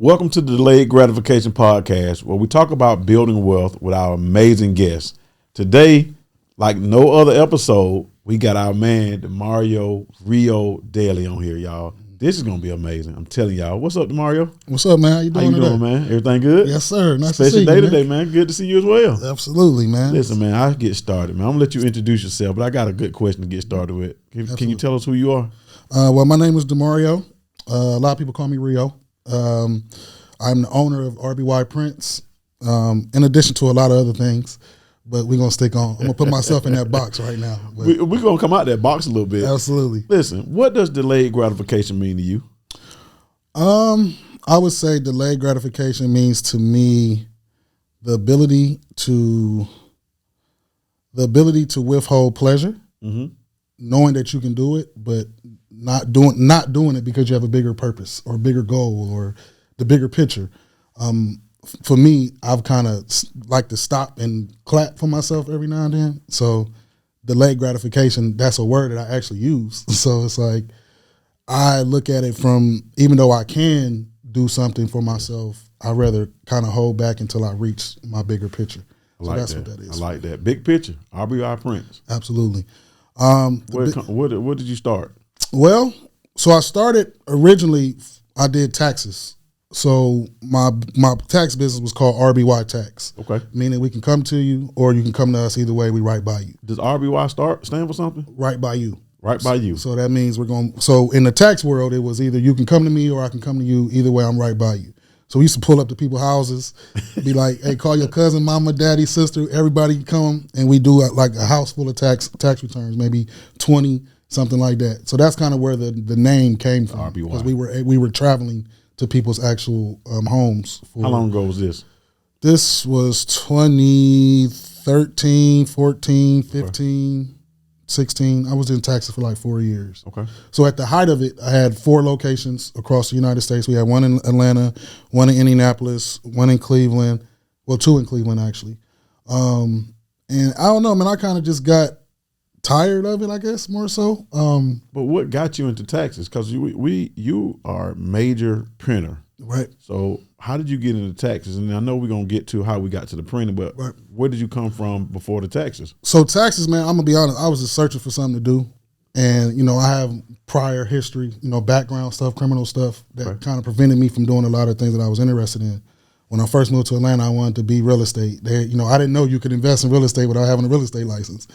Welcome to the Delayed Gratification Podcast, where we talk about building wealth with our amazing guests. Today, like no other episode, we got our man, Demario Dailey on here, y'all. This is going to be amazing. I'm telling y'all. What's up, Demario? What's up, man? How you doing today? Man? Everything good? Yes, sir. Nice Special to see you, day today, man. Good to see you as well. Absolutely, man. Listen, man, I'll get started, man. I'm going to let you introduce yourself, but I got a good question to get started with. Can you tell us who you are? Well, my name is Demario. A lot of people call me Rio. I'm the owner of RBY Prints, in addition to a lot of other things. But we're going to stick on. I'm going to put myself in that box right now. We're going to come out that box a little bit. Absolutely. Listen, what does delayed gratification mean to you? I would say delayed gratification means to me the ability to withhold pleasure, knowing that you can do it, but not doing it because you have a bigger purpose or bigger goal or the bigger picture. For me, I've kind of like to stop and clap for myself every now and then. So delayed gratification, that's a word that I actually use. So it's like I look at it from, even though I can do something for myself, I'd rather kind of hold back until I reach my bigger picture. So that's what that is. I like that. Big picture, RBI Prints. Absolutely. Where did you start? Well, so I started originally, I did taxes. So my tax business was called RBY Tax. Okay. Meaning we can come to you or you can come to us. Either way, we right by you. Does RBY stand for something? Right by you. Right by you. So that means so in the tax world, it was either you can come to me or I can come to you. Either way, I'm right by you. So we used to pull up to people's houses, be like, hey, call your cousin, mama, daddy, sister, everybody come. And we do like a house full of tax returns, maybe 20, something like that. So that's kind of where the name came from. RBY. Because we were traveling to people's actual homes. How long ago was this? This was 2013, 14, 15, 16. I was in taxes for like 4 years. Okay. So at the height of it, I had 4 locations across the United States. We had one in Atlanta, one in Indianapolis, one in Cleveland. Well, 2 in Cleveland, actually. And I don't know, man, I kind of just got tired of it, I guess, more so. But what got you into taxes? Because you are a major printer. Right. So how did you get into taxes? And I know we're going to get to how we got to the printing, but where did you come from before the taxes? So taxes, man, I'm going to be honest, I was just searching for something to do. And, I have prior history, background stuff, criminal stuff that kind of prevented me from doing a lot of things that I was interested in. When I first moved to Atlanta, I wanted to be real estate. I didn't know you could invest in real estate without having a real estate license,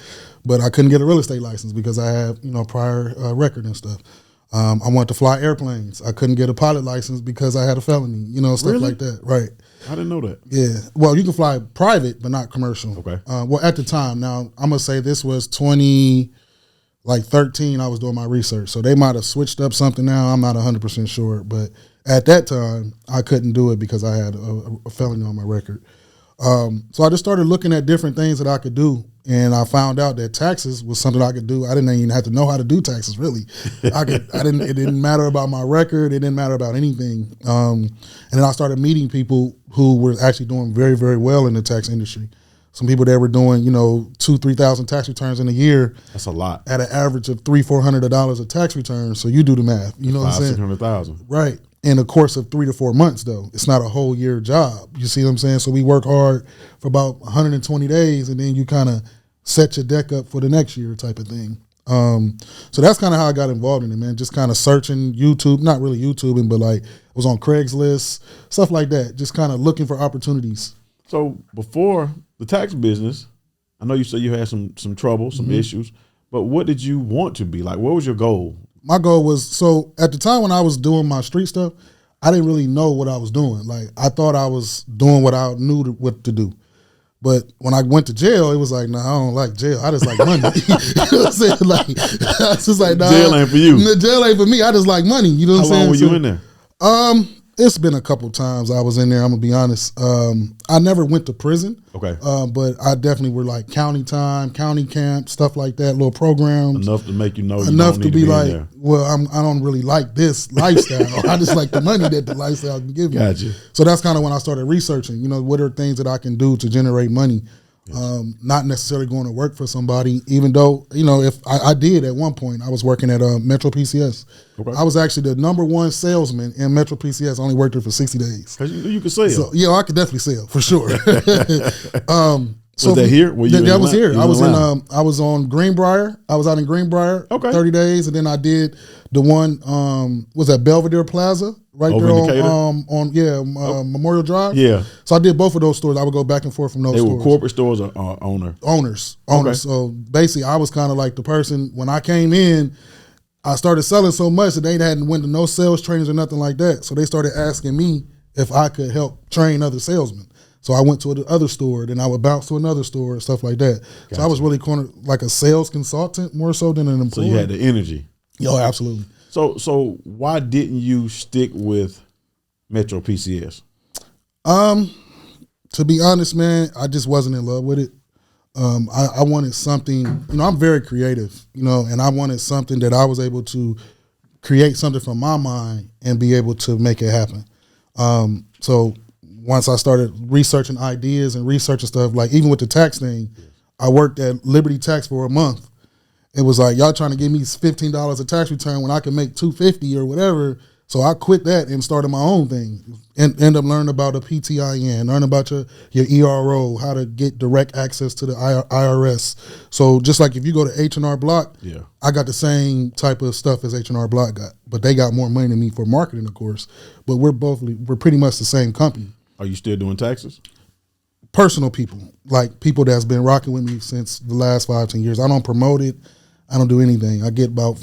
but I couldn't get a real estate license because I have, prior record and stuff. I wanted to fly airplanes. I couldn't get a pilot license because I had a felony, stuff like that. Right. I didn't know that. Yeah. Well, you can fly private, but not commercial. Okay. Well, at the time, now I'm gonna say this was 2013. I was doing my research, so they might have switched up something now. I'm not 100% sure, but at that time, I couldn't do it because I had a felony on my record. So I just started looking at different things that I could do, and I found out that taxes was something I could do. I didn't even have to know how to do taxes, really. It didn't matter about my record. It didn't matter about anything. And then I started meeting people who were actually doing very, very well in the tax industry. Some people that were doing, 2,000-3,000 tax returns in a year. That's a lot. At an average of $300-$400 a tax return. So you do the math. You know what I'm saying? 600,000. Right. In the course of 3 to 4 months, though. It's not a whole year job. You see what I'm saying? So we work hard for about 120 days, and then you kind of set your deck up for the next year type of thing. So that's kind of how I got involved in it, man. Just kind of searching YouTube, not really YouTubing, but like I was on Craigslist, stuff like that. Just kind of looking for opportunities. So before the tax business, I know you said you had some trouble, some issues, but what did you want to be? Like, what was your goal? My goal was, so at the time when I was doing my street stuff, I didn't really know what I was doing. Like, I thought I was doing what I knew what to do. But when I went to jail, it was like, nah, I don't like jail. I just like money. You know what I'm saying? Like, I was just like, nah. Jail ain't for you. Jail ain't for me. I just like money. You know what I'm saying? How long were you in there? It's been a couple times I was in there. I'm gonna be honest. I never went to prison. Okay. But I definitely were like county time, county camp, stuff like that, little programs. Enough to make you know. Enough to be like, well, I don't really like this lifestyle. I just like the money that the lifestyle can give me. Gotcha. So that's kind of when I started researching. What are things that I can do to generate money? Not necessarily going to work for somebody, even though, if I did at one point, I was working at Metro PCS. Okay. I was actually the #1 salesman in Metro PCS. I only worked there for 60 days. Because you could sell. So, I could definitely sell for sure. So was that here? That was here. I was I was on Greenbrier. I was out in Greenbrier 30 days, and then I did the one was at Belvedere Plaza right over there on Memorial Drive. Yeah. So I did both of those stores. I would go back and forth from those stores. They were corporate stores or owners. Okay. So basically, I was kind of like the person when I came in. I started selling so much that they hadn't went to no sales trainings or nothing like that. So they started asking me if I could help train other salesmen. So I went to the other store, then I would bounce to another store and stuff like that. Gotcha. So I was really like a sales consultant more so than an employee. So you had the energy. Oh, absolutely. So why didn't you stick with Metro PCS? To be honest, man, I just wasn't in love with it. I wanted something, I'm very creative, and I wanted something that I was able to create something from my mind and be able to make it happen. So once I started researching ideas and researching stuff, like even with the tax thing, I worked at Liberty Tax for a month. It was like, y'all trying to give me $15 a tax return when I can make $250 or whatever. So I quit that and started my own thing and end up learning about a PTIN, learning about your ERO, how to get direct access to the IRS. So just like if you go to H&R Block, I got the same type of stuff as H&R Block got, but they got more money than me for marketing, of course. But we're pretty much the same company. Are you still doing taxes? Personal people, like people that's been rocking with me since the last 5-10 years. I don't promote it. I don't do anything. I get about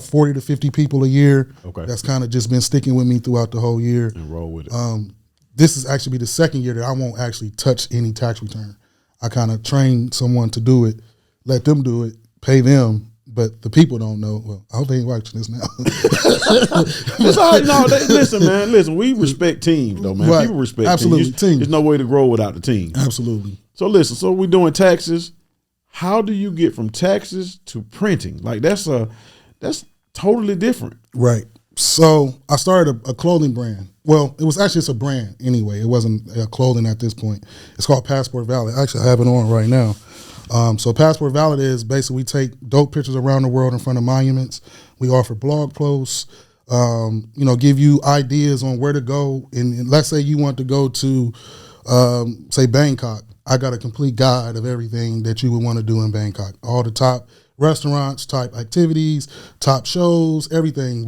40 to 50 people a year. Okay. That's kind of just been sticking with me throughout the whole year. And roll with it. This is actually be the second year that I won't actually touch any tax return. I kind of train someone to do it, let them do it, pay them. But the people don't know. Well, I hope they ain't watching this now. It's all right. No, listen, man. Listen, we respect teams, though, man. Right. People respect absolutely teams. There's no way to grow without the team. Absolutely. So listen. So we're doing taxes. How do you get from taxes to printing? Like that's totally different. Right. So I started a clothing brand. Well, it was actually it's a brand anyway. It wasn't clothing at this point. It's called Passport Valid. Actually, I have it on right now. So Passport Valid is basically we take dope pictures around the world in front of monuments. We offer blog posts, give you ideas on where to go. And let's say you want to go to, say, Bangkok. I got a complete guide of everything that you would want to do in Bangkok. All the top restaurants, type activities, top shows, everything.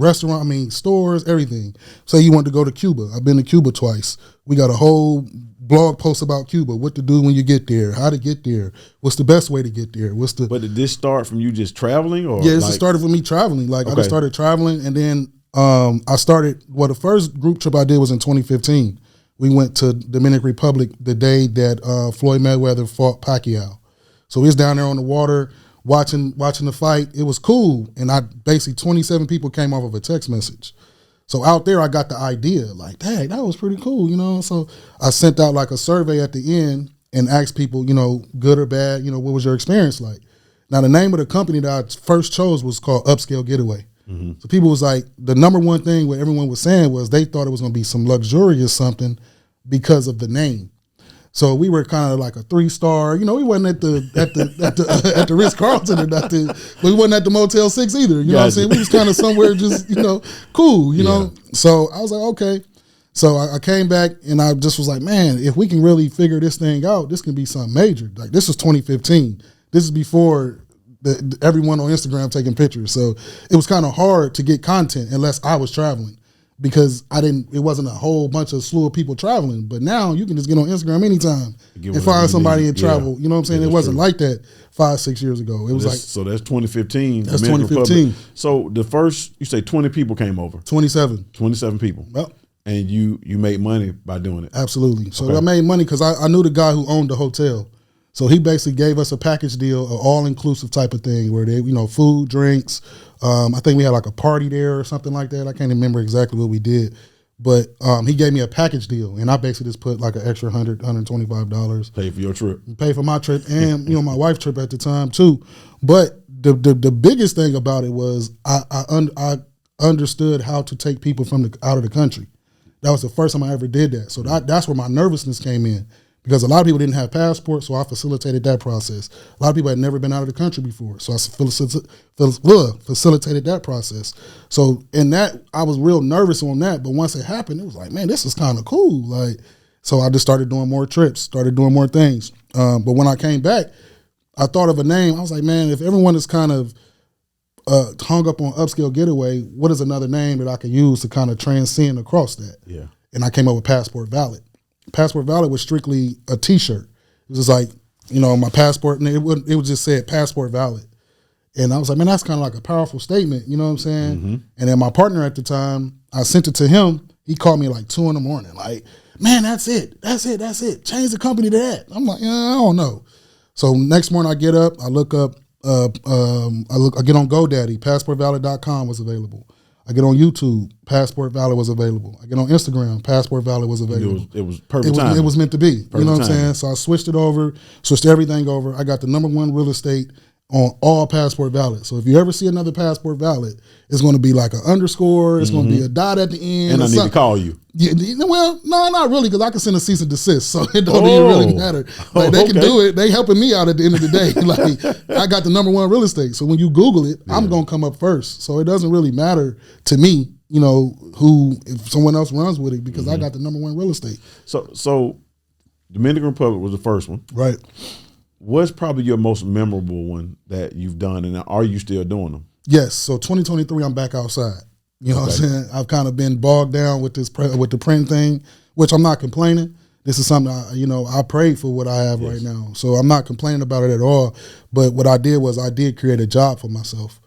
Stores, everything. Say you want to go to Cuba. I've been to Cuba twice. We got a whole blog post about Cuba, what to do when you get there, how to get there, what's the best way to get there, But did this start from you just traveling? Or yeah, it started with me traveling. Like I just started traveling, and then I started, the first group trip I did was in 2015. We went to Dominican Republic the day that Floyd Mayweather fought Pacquiao. So we was down there on the water watching the fight. It was cool, and I basically 27 people came off of a text message. So out there, I got the idea, like, dang, that was pretty cool, So I sent out like a survey at the end and asked people, good or bad, what was your experience like? Now, the name of the company that I first chose was called Upscale Getaway. Mm-hmm. So people was like, the number one thing what everyone was saying was they thought it was going to be some luxurious something because of the name. So we were kind of like a 3-star, we wasn't at the Ritz-Carlton or nothing, but we wasn't at the Motel 6 either. You know what I'm saying? We was kind of somewhere just, cool, you know? So I was like, okay. So I came back and I just was like, man, if we can really figure this thing out, this can be something major. Like this was 2015. This is before everyone on Instagram taking pictures. So it was kind of hard to get content unless I was traveling. Because it wasn't a whole bunch of slew of people traveling. But now you can just get on Instagram anytime and find somebody and travel. You know what I'm saying? It wasn't like that 5-6 years ago. It was so that's 2015. That's 2015. Republic. So the first, you say 20 people came over. 27 people. Yep. And you made money by doing it. Absolutely. So I made money because I knew the guy who owned the hotel. So he basically gave us a package deal, an all-inclusive type of thing where they, food, drinks. I think we had like a party there or something like that. I can't remember exactly what we did. But he gave me a package deal, and I basically just put like an extra $100, $125. Pay for your trip. Pay for my trip and, my wife's trip at the time too. But the biggest thing about it was I understood how to take people out of the country. That was the first time I ever did that. So that's where my nervousness came in. because a lot of people didn't have passports, so I facilitated that process. A lot of people had never been out of the country before, so I facilitated that process. So in that, I was real nervous on that, but once it happened, it was like, man, this is kind of cool. Like, so I just started doing more trips, started doing more things. But when I came back, I thought of a name. I was like, man, if everyone is kind of hung up on Upscale Getaway, what is another name that I could use to kind of transcend across that? Yeah. And I came up with Passport Valid. Passport Valid was strictly a T-shirt. It was just like, my passport, and it would just say Passport Valid. And I was like, man, that's kind of like a powerful statement, you know what I'm saying? Mm-hmm. And then my partner at the time, I sent it to him. He called me like 2 a.m, like, man, that's it. Change the company to that. I'm like, I don't know. So next morning I get up, I look up, I get on GoDaddy, passportvalid.com was available. I get on YouTube, Passport Valid was available. I get on Instagram, Passport Valid was available. It was perfect timing. It was meant to be. Perfect you know what I'm timing. saying? So I switched everything over. I got the #1 real estate on all Passport Valid. So if you ever see another Passport Valid, it's going to be like an underscore. It's going to be a dot at the end. And I need to call you. Yeah, well, no, not really, because I can send a cease and desist, so it don't even really matter. Like they can do it. They helping me out at the end of the day. Like I got the #1 real estate, so when you Google it, I'm gonna come up first. So it doesn't really matter to me, if someone else runs with it, because I got the #1 real estate. So Dominican Republic was the first one, right? What's probably your most memorable one that you've done, and are you still doing them? Yes. So 2023, I'm back outside. You know what I'm saying? I've kind of been bogged down with with the print thing, which I'm not complaining. This is something I prayed for what I have right now, so I'm not complaining about it at all. But what I did was I did create a job for myself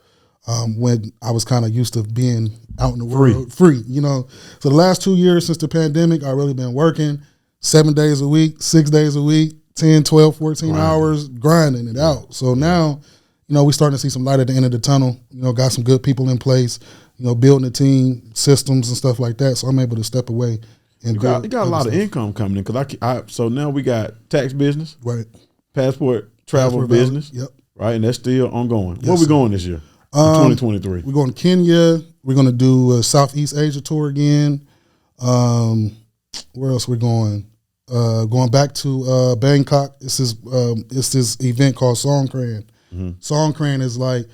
when I was kind of used to being out in the world free. So the last 2 years since the pandemic, I've really been working 7 days a week, 6 days a week, 10, 12, 14 hours, grinding it out. So now, we're starting to see some light at the end of the tunnel. Got some good people in place. Building a team, systems and stuff like that. So I'm able to step away and you got a lot of income coming in, because so now we got tax business, right? Passport travel business, yep, right, and that's still ongoing. Yes, Where we going this year? 2023. We're going to Kenya. We're going to do a Southeast Asia tour again. Where else we're going? Going back to Bangkok. It's this event called Songkran. Mm-hmm. Songkran is like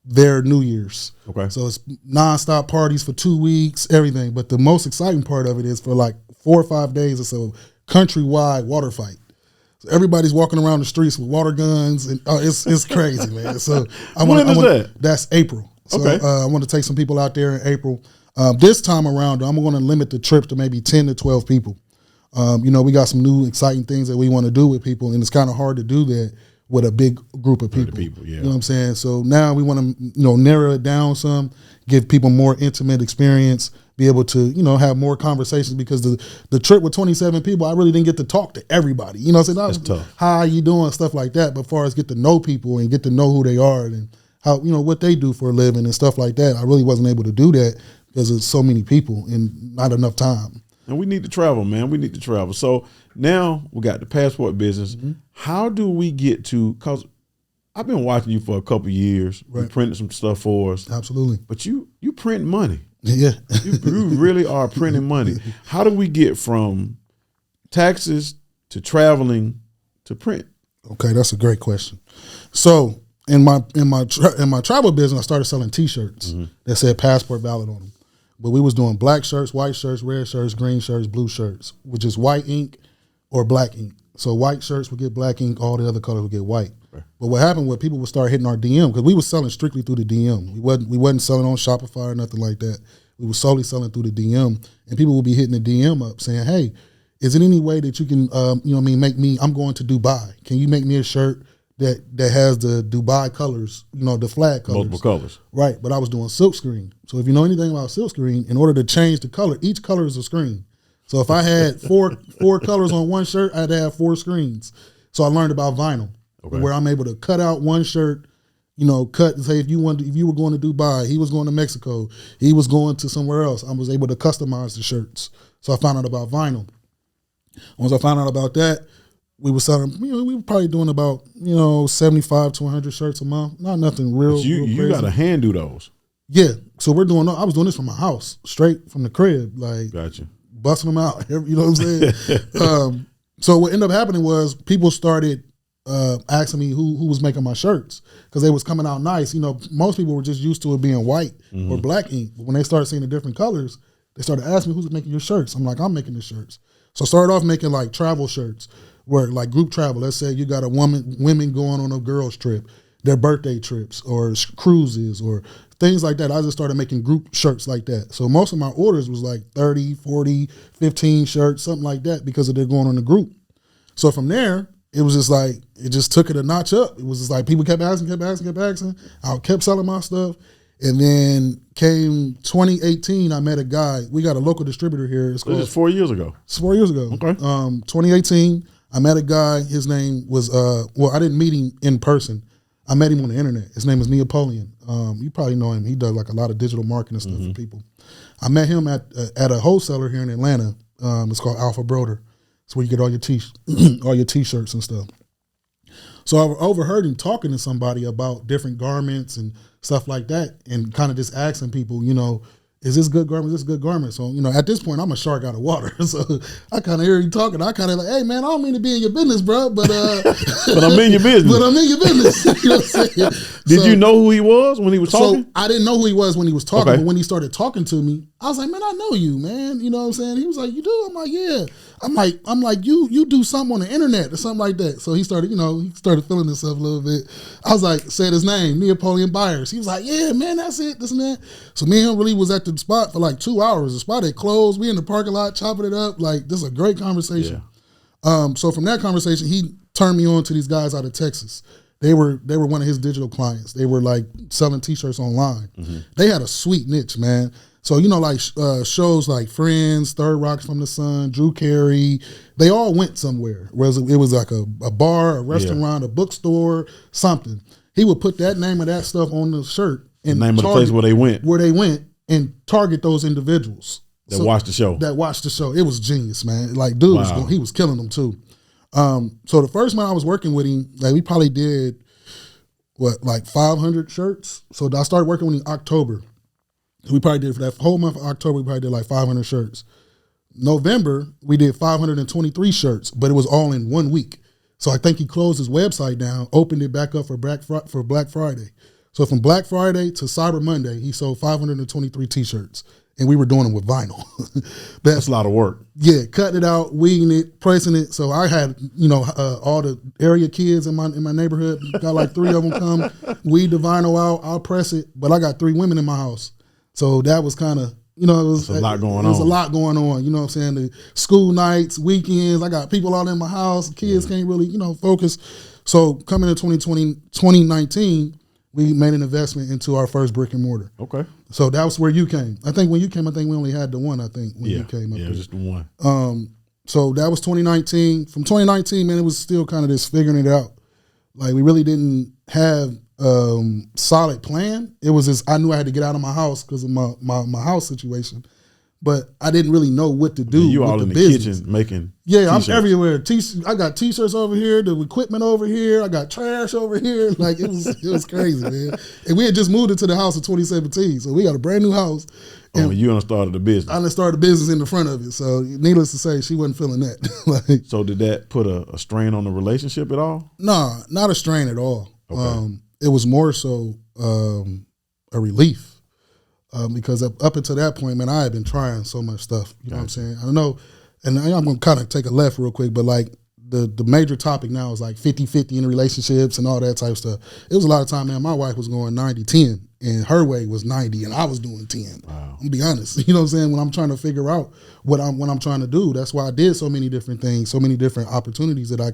their New Year's. Okay. So it's nonstop parties for 2 weeks, everything. But the most exciting part of it is for like 4 or 5 days, it's a countrywide water fight. So everybody's walking around the streets with water guns, and it's crazy, man. So when is that? That's April. So okay. I want to take some people out there in April. This time around, I'm going to limit the trip to maybe 10 to 12 people. We got some new exciting things that we want to do with people, and it's kind of hard to do that with a big group of people. Yeah. You know what I'm saying? So now we want to, narrow it down some, give people more intimate experience, be able to, have more conversations, because the trip with 27 people, I really didn't get to talk to everybody. That's tough. How you doing, stuff like that. But as far as get to know people and get to know who they are and how, what they do for a living and stuff like that, I really wasn't able to do that because there's so many people and not enough time. And we need to travel, man. We need to travel. So now we got the passport business. Mm-hmm. How do we get to, because I've been watching you for a couple of years. Right. You printed some stuff for us. Absolutely. But you print money. Yeah. you really are printing money. How do we get from taxes to traveling to print? Okay, that's a great question. So in my travel business, I started selling T-shirts that said Passport Valid on them. But we was doing black shirts, white shirts, red shirts, green shirts, blue shirts, which is white ink or black ink. So white shirts would get black ink, all the other colors would get white. Okay. But what happened was people would start hitting our DM, because we was selling strictly through the DM. We wasn't selling on Shopify or nothing like that. We were solely selling through the DM, and people would be hitting the DM up saying, "Hey, is there any way that you can, make me? I'm going to Dubai. Can you make me a shirt that has the Dubai colors, the flag colors, multiple colors?" Right. But I was doing silk screen. So if you know anything about silk screen, in order to change the color, each color is a screen. So if I had four colors on one shirt, I'd have 4 screens. So I learned about vinyl, where I'm able to cut out one shirt, cut and say if you were going to Dubai, he was going to Mexico, he was going to somewhere else. I was able to customize the shirts. So I found out about vinyl. Once I found out about that, we were selling, we were probably doing about, 75 to 100 shirts a month. Not nothing real. But you got to hand do those. Yeah. So I was doing this from my house, straight from the crib, like gotcha. busting them out. You know what I'm saying? So what ended up happening was people started asking me who was making my shirts because they was coming out nice. You know, most people were just used to it being white or black ink. But when they started seeing the different colors, they started asking me, who's making your shirts? I'm like, I'm making the shirts. So I started off making like travel shirts where like group travel. Let's say you got women going on a girls trip, their birthday trips or cruises or things like that. I just started making group shirts like that. So most of my orders was like 30, 40, 15 shirts, something like that because they're going on a group. So from there, it was just like, it just took it a notch up. It was just like people kept asking. I kept selling my stuff. And then came 2018, I met a guy. We got a local distributor here. This is 4 years ago. It's 4 years ago. Okay. 2018, I met a guy. His name was, I didn't meet him in person. I met him on the internet. His name is Neapolitan. You probably know him. He does like a lot of digital marketing stuff for people. I met him at a wholesaler here in Atlanta. It's called Alpha Broder. It's where you get all your t-shirts and stuff. So I overheard him talking to somebody about different garments and stuff like that, and kind of just asking people, you know, is this good garment? Is this good garment? So, you know, at this point, I'm a shark out of water. So I kind of hear him talking. I kind of like, hey, man, I don't mean to be in your business, bro, but but I'm in your business. But I'm in your business. You know what I'm saying? Did you know who he was when he was talking? So I didn't know who he was when he was talking, but when he started talking to me, I was like, man, I know you, man. You know what I'm saying? He was like, you do? I'm like, yeah. I'm like, you do something on the internet or something like that. So he started, he started feeling himself a little bit. I was like, said his name, Neapolitan Buyers. He was like, yeah, man, that's it, this and that. So me and him really was at the spot for like 2 hours. The spot had closed. We in the parking lot chopping it up. Like, this is a great conversation. Yeah. So from that conversation, he turned me on to these guys out of Texas. They were one of his digital clients. They were like selling t-shirts online. They had a sweet niche, man. So, like shows like Friends, Third Rock from the Sun, Drew Carey, they all went somewhere. Whereas it was like a bar, a restaurant, a bookstore, something. He would put that name of that stuff on the shirt and the name of the place where they went, and target those individuals that watched the show. It was genius, man. Like, dude, he was killing them too. So the first month I was working with him, like we probably did like 500 shirts. So I started working with him in October. We probably did for that whole month of October, we probably did like 500 shirts. November, we did 523 shirts, but it was all in 1 week. So I think he closed his website down, opened it back up for Black Friday. So from Black Friday to Cyber Monday, he sold 523 t-shirts. And we were doing them with vinyl. That's a lot of work. Yeah, cutting it out, weeding it, pressing it. So I had, all the area kids in my neighborhood. Got like 3 of them come, weed the vinyl out, I'll press it. But I got 3 women in my house. So that was kind of, it was a lot going on. There was a lot going on. You know what I'm saying? The school nights, weekends, I got people all in my house. Kids can't really, focus. So coming to 2019, we made an investment into our first brick and mortar. Okay. So that was where you came. I think when you came, we only had the one, when you came up. Yeah, just the one. So that was 2019. From 2019, man, it was still kind of just figuring it out. Like, we really didn't have solid plan. It was just, I knew I had to get out of my house because of my house situation. But I didn't really know what to do. You all in the kitchen making t-shirts. I'm everywhere. I got t-shirts over here, the equipment over here, I got trash over here. Like, it was crazy, man. And we had just moved into the house in 2017, so we got a brand new house. And you done started the business. I done started the business in the front of it. So needless to say, she wasn't feeling that. So did that put a strain on the relationship at all? Nah, not a strain at all. Okay. It was more so a relief. Because up until that point, man, I had been trying so much stuff. You know what I'm saying? I don't know, and I'm going to kind of take a left real quick, but like the major topic now is like 50-50 in relationships and all that type of stuff. It was a lot of time, man, my wife was going 90-10, and her way was 90, and I was doing 10. Wow. I'm going to be honest. You know what I'm saying? When I'm trying to figure out what I'm trying to do, that's why I did so many different things, so many different opportunities that I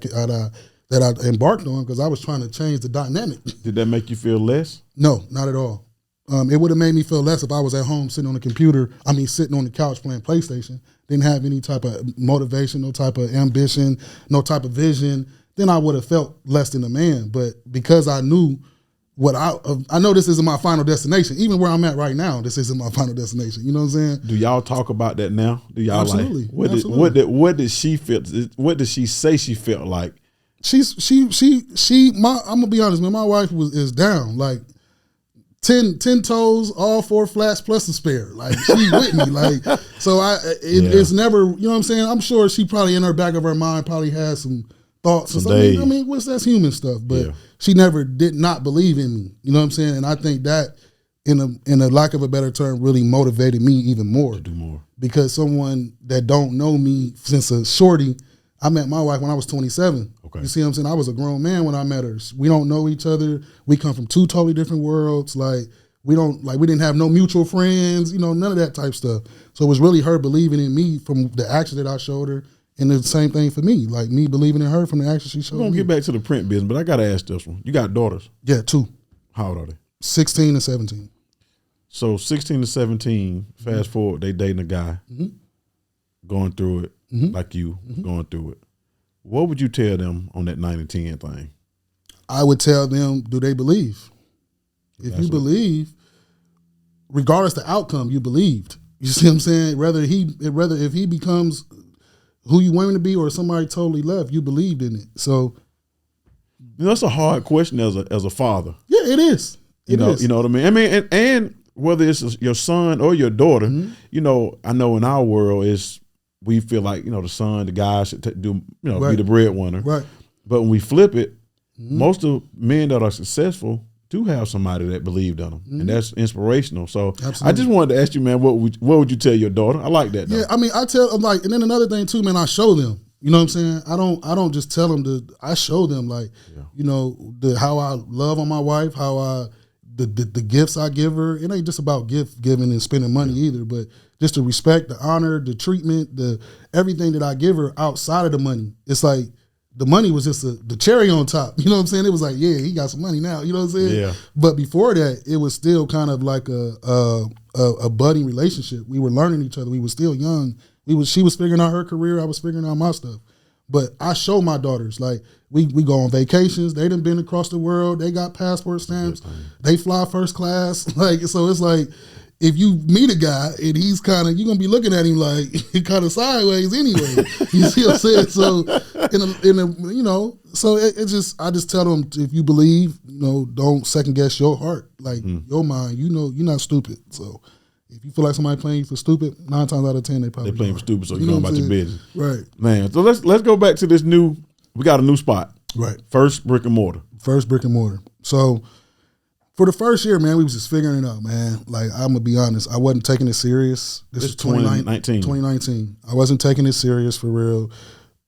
embarked on, because I was trying to change the dynamic. Did that make you feel less? No, not at all. It would have made me feel less if I was at home sitting on the couch playing PlayStation, didn't have any type of motivation, no type of ambition, no type of vision. Then I would have felt less than a man. But because I knew I know this isn't my final destination. Even where I'm at right now, this isn't my final destination. You know what I'm saying? Do y'all talk about that now? Do y'all Absolutely. What did she feel? What did she say she felt like? I'm gonna be honest, man. My wife is down. Like, 10 toes, all 4 flats plus a spare. Like she with me. Like so it's never, you know what I'm saying? I'm sure she probably in her back of her mind probably has some thoughts. I mean, that's human stuff, but she never did not believe in me. You know what I'm saying? And I think that in a lack of a better term really motivated me even more. To do more. Because someone that don't know me since a shorty, I met my wife when I was 27. Okay. You see what I'm saying? I was a grown man when I met her. We don't know each other. We come from 2 totally different worlds. Like we didn't have no mutual friends, you know, none of that type stuff. So it was really her believing in me from the action that I showed her. And the same thing for me, like me believing in her from the action she showed me. We're going to get back to the print business, but I got to ask this one. You got daughters? Yeah, 2. How old are they? 16 and 17. So 16 to 17, fast forward, they dating a guy, going through it like you, going through it. What would you tell them on that 9 and 10 thing? I would tell them, do they believe? If you believe, regardless the outcome, you believed. You see what I'm saying? Whether if he becomes who you want him to be or somebody totally left, you believed in it. So that's a hard question as a father. Yeah, it is. You know what I mean? I mean, and whether it's your son or your daughter, you know, I know in our world we feel like, you know, the son, the guy should be the breadwinner. Right. But when we flip it, most of men that are successful do have somebody that believed in them, and that's inspirational. So absolutely. I just wanted to ask you, man, what would you tell your daughter? I like that. Though. Yeah, I mean, I tell them and then another thing too, man, I show them. You know what I'm saying? I don't just tell them I show them you know, how I love on my wife, how the gifts I give her. It ain't just about gift giving and spending money either, but just the respect, the honor, the treatment, the everything that I give her outside of the money. It's like the money was just the cherry on top. You know what I'm saying? It was like, yeah, he got some money now. You know what I'm saying? Yeah. But before that, it was still kind of like a budding relationship. We were learning each other. We were still young. She was figuring out her career. I was figuring out my stuff. But I show my daughters, like, we go on vacations. They done been across the world. They got passport stamps. They fly first class. Like, so it's like, if you meet a guy and he's kind of, you're going to be looking at him like kind of sideways anyway. You see what I'm saying? So, you know, so I just tell them, if you believe, you know, don't second guess your heart. Like, your mind, you know, you're not stupid. So, if you feel like somebody playing you for stupid, 9 times out of 10, they playing for stupid, so you know about your business. Right. Man, so let's go back to this we got a new spot. Right. First brick and mortar. So for the first year, man, we was just figuring it out, man. Like, I'm going to be honest, I wasn't taking it serious. This was 2019. I wasn't taking it serious for real.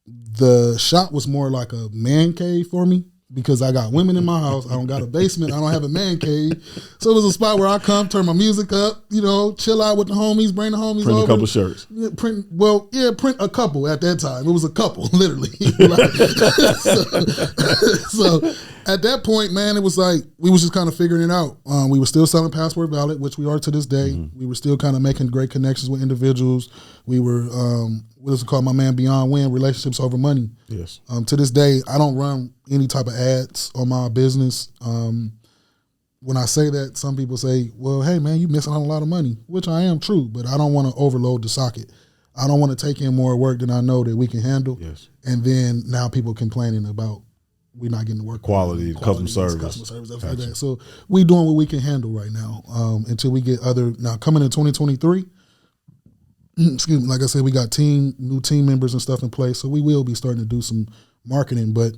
The shop was more like a man cave for me, because I got women in my house. I don't got a basement. I don't have a man cave. So it was a spot where I come, turn my music up, you know, chill out with the homies, bring the homies print over. A couple of shirts. Print a couple at that time. It was a couple, literally. so at that point, man, it was like we was just kind of figuring it out. We were still selling Passport Valid, which we are to this day. We were still kind of making great connections with individuals. We were, what is it called? My man Beyond Win, relationships over money. Yes. To this day, I don't run any type of ads on my business. When I say that, some people say, well, hey, man, you missing out on a lot of money, which I am true, but I don't want to overload the socket. I don't want to take in more work than I know that we can handle. Yes. And then now people complaining about we're not getting the work. Quality customer service, stuff like that. So we doing what we can handle right now until we get now coming in 2023, excuse me, like I said, we got new team members and stuff in place, so we will be starting to do some marketing, but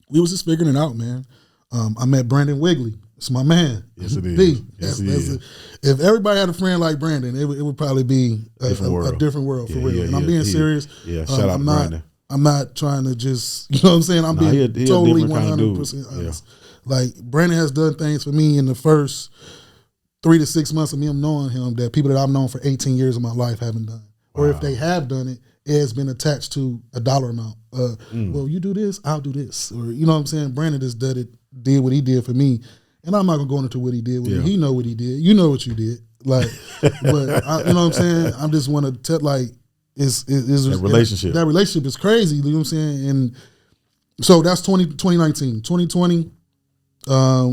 we was just figuring it out, man. I met Brandon Wigley. It's my man. Yes, it is. Yes, it is. If everybody had a friend like Brandon, it would probably be a different world for real. And I'm being serious. Yeah, shout out to Brandon. I'm not trying to just, you know what I'm saying? I'm being totally 100% honest. Like, Brandon has done things for me in the first 3 to 6 months of me knowing him that people that I've known for 18 years of my life haven't done. Or if they have done it, it has been attached to a dollar amount. Well, you do this, I'll do this. Or, you know what I'm saying? Brandon just did what he did for me. And I'm not going to go into what he did with me. He know what he did. You know what you did. Like, but you know what I'm saying? I just want to tell, like, it's that relationship. That relationship is crazy. You know what I'm saying? And so that's 2019. 2020,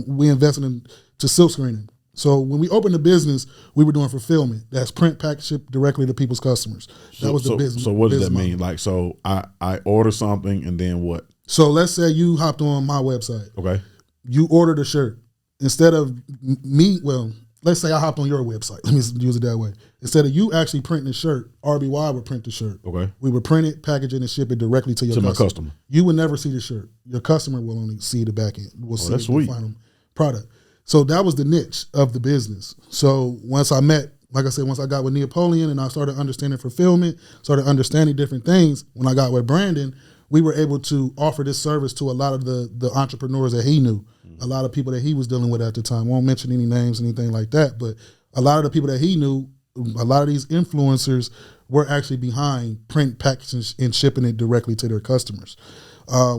we invested into silk screening. So when we opened the business, we were doing fulfillment. That's print, package, ship directly to people's customers. That was the business. So what does that mean? Like, so I order something and then what? So let's say you hopped on my website. Okay. You ordered a shirt. instead of me, well, let's say I hopped on your website. Let me use it that way. Instead of you actually printing the shirt, RBY would print the shirt. Okay. We would print it, package it, and ship it directly to your customer. My customer. You would never see the shirt. Your customer will only see the back end. Will see that's the sweet. final product. So that was the niche of the business. So once I met, like I said, once I got with Neapolitan and I started understanding fulfillment, started understanding different things, when I got with Brandon, we were able to offer this service to a lot of the entrepreneurs that he knew, a lot of people that he was dealing with at the time. Won't mention any names, anything like that, but a lot of the people that he knew, a lot of these influencers were actually behind print, packaging, and shipping it directly to their customers.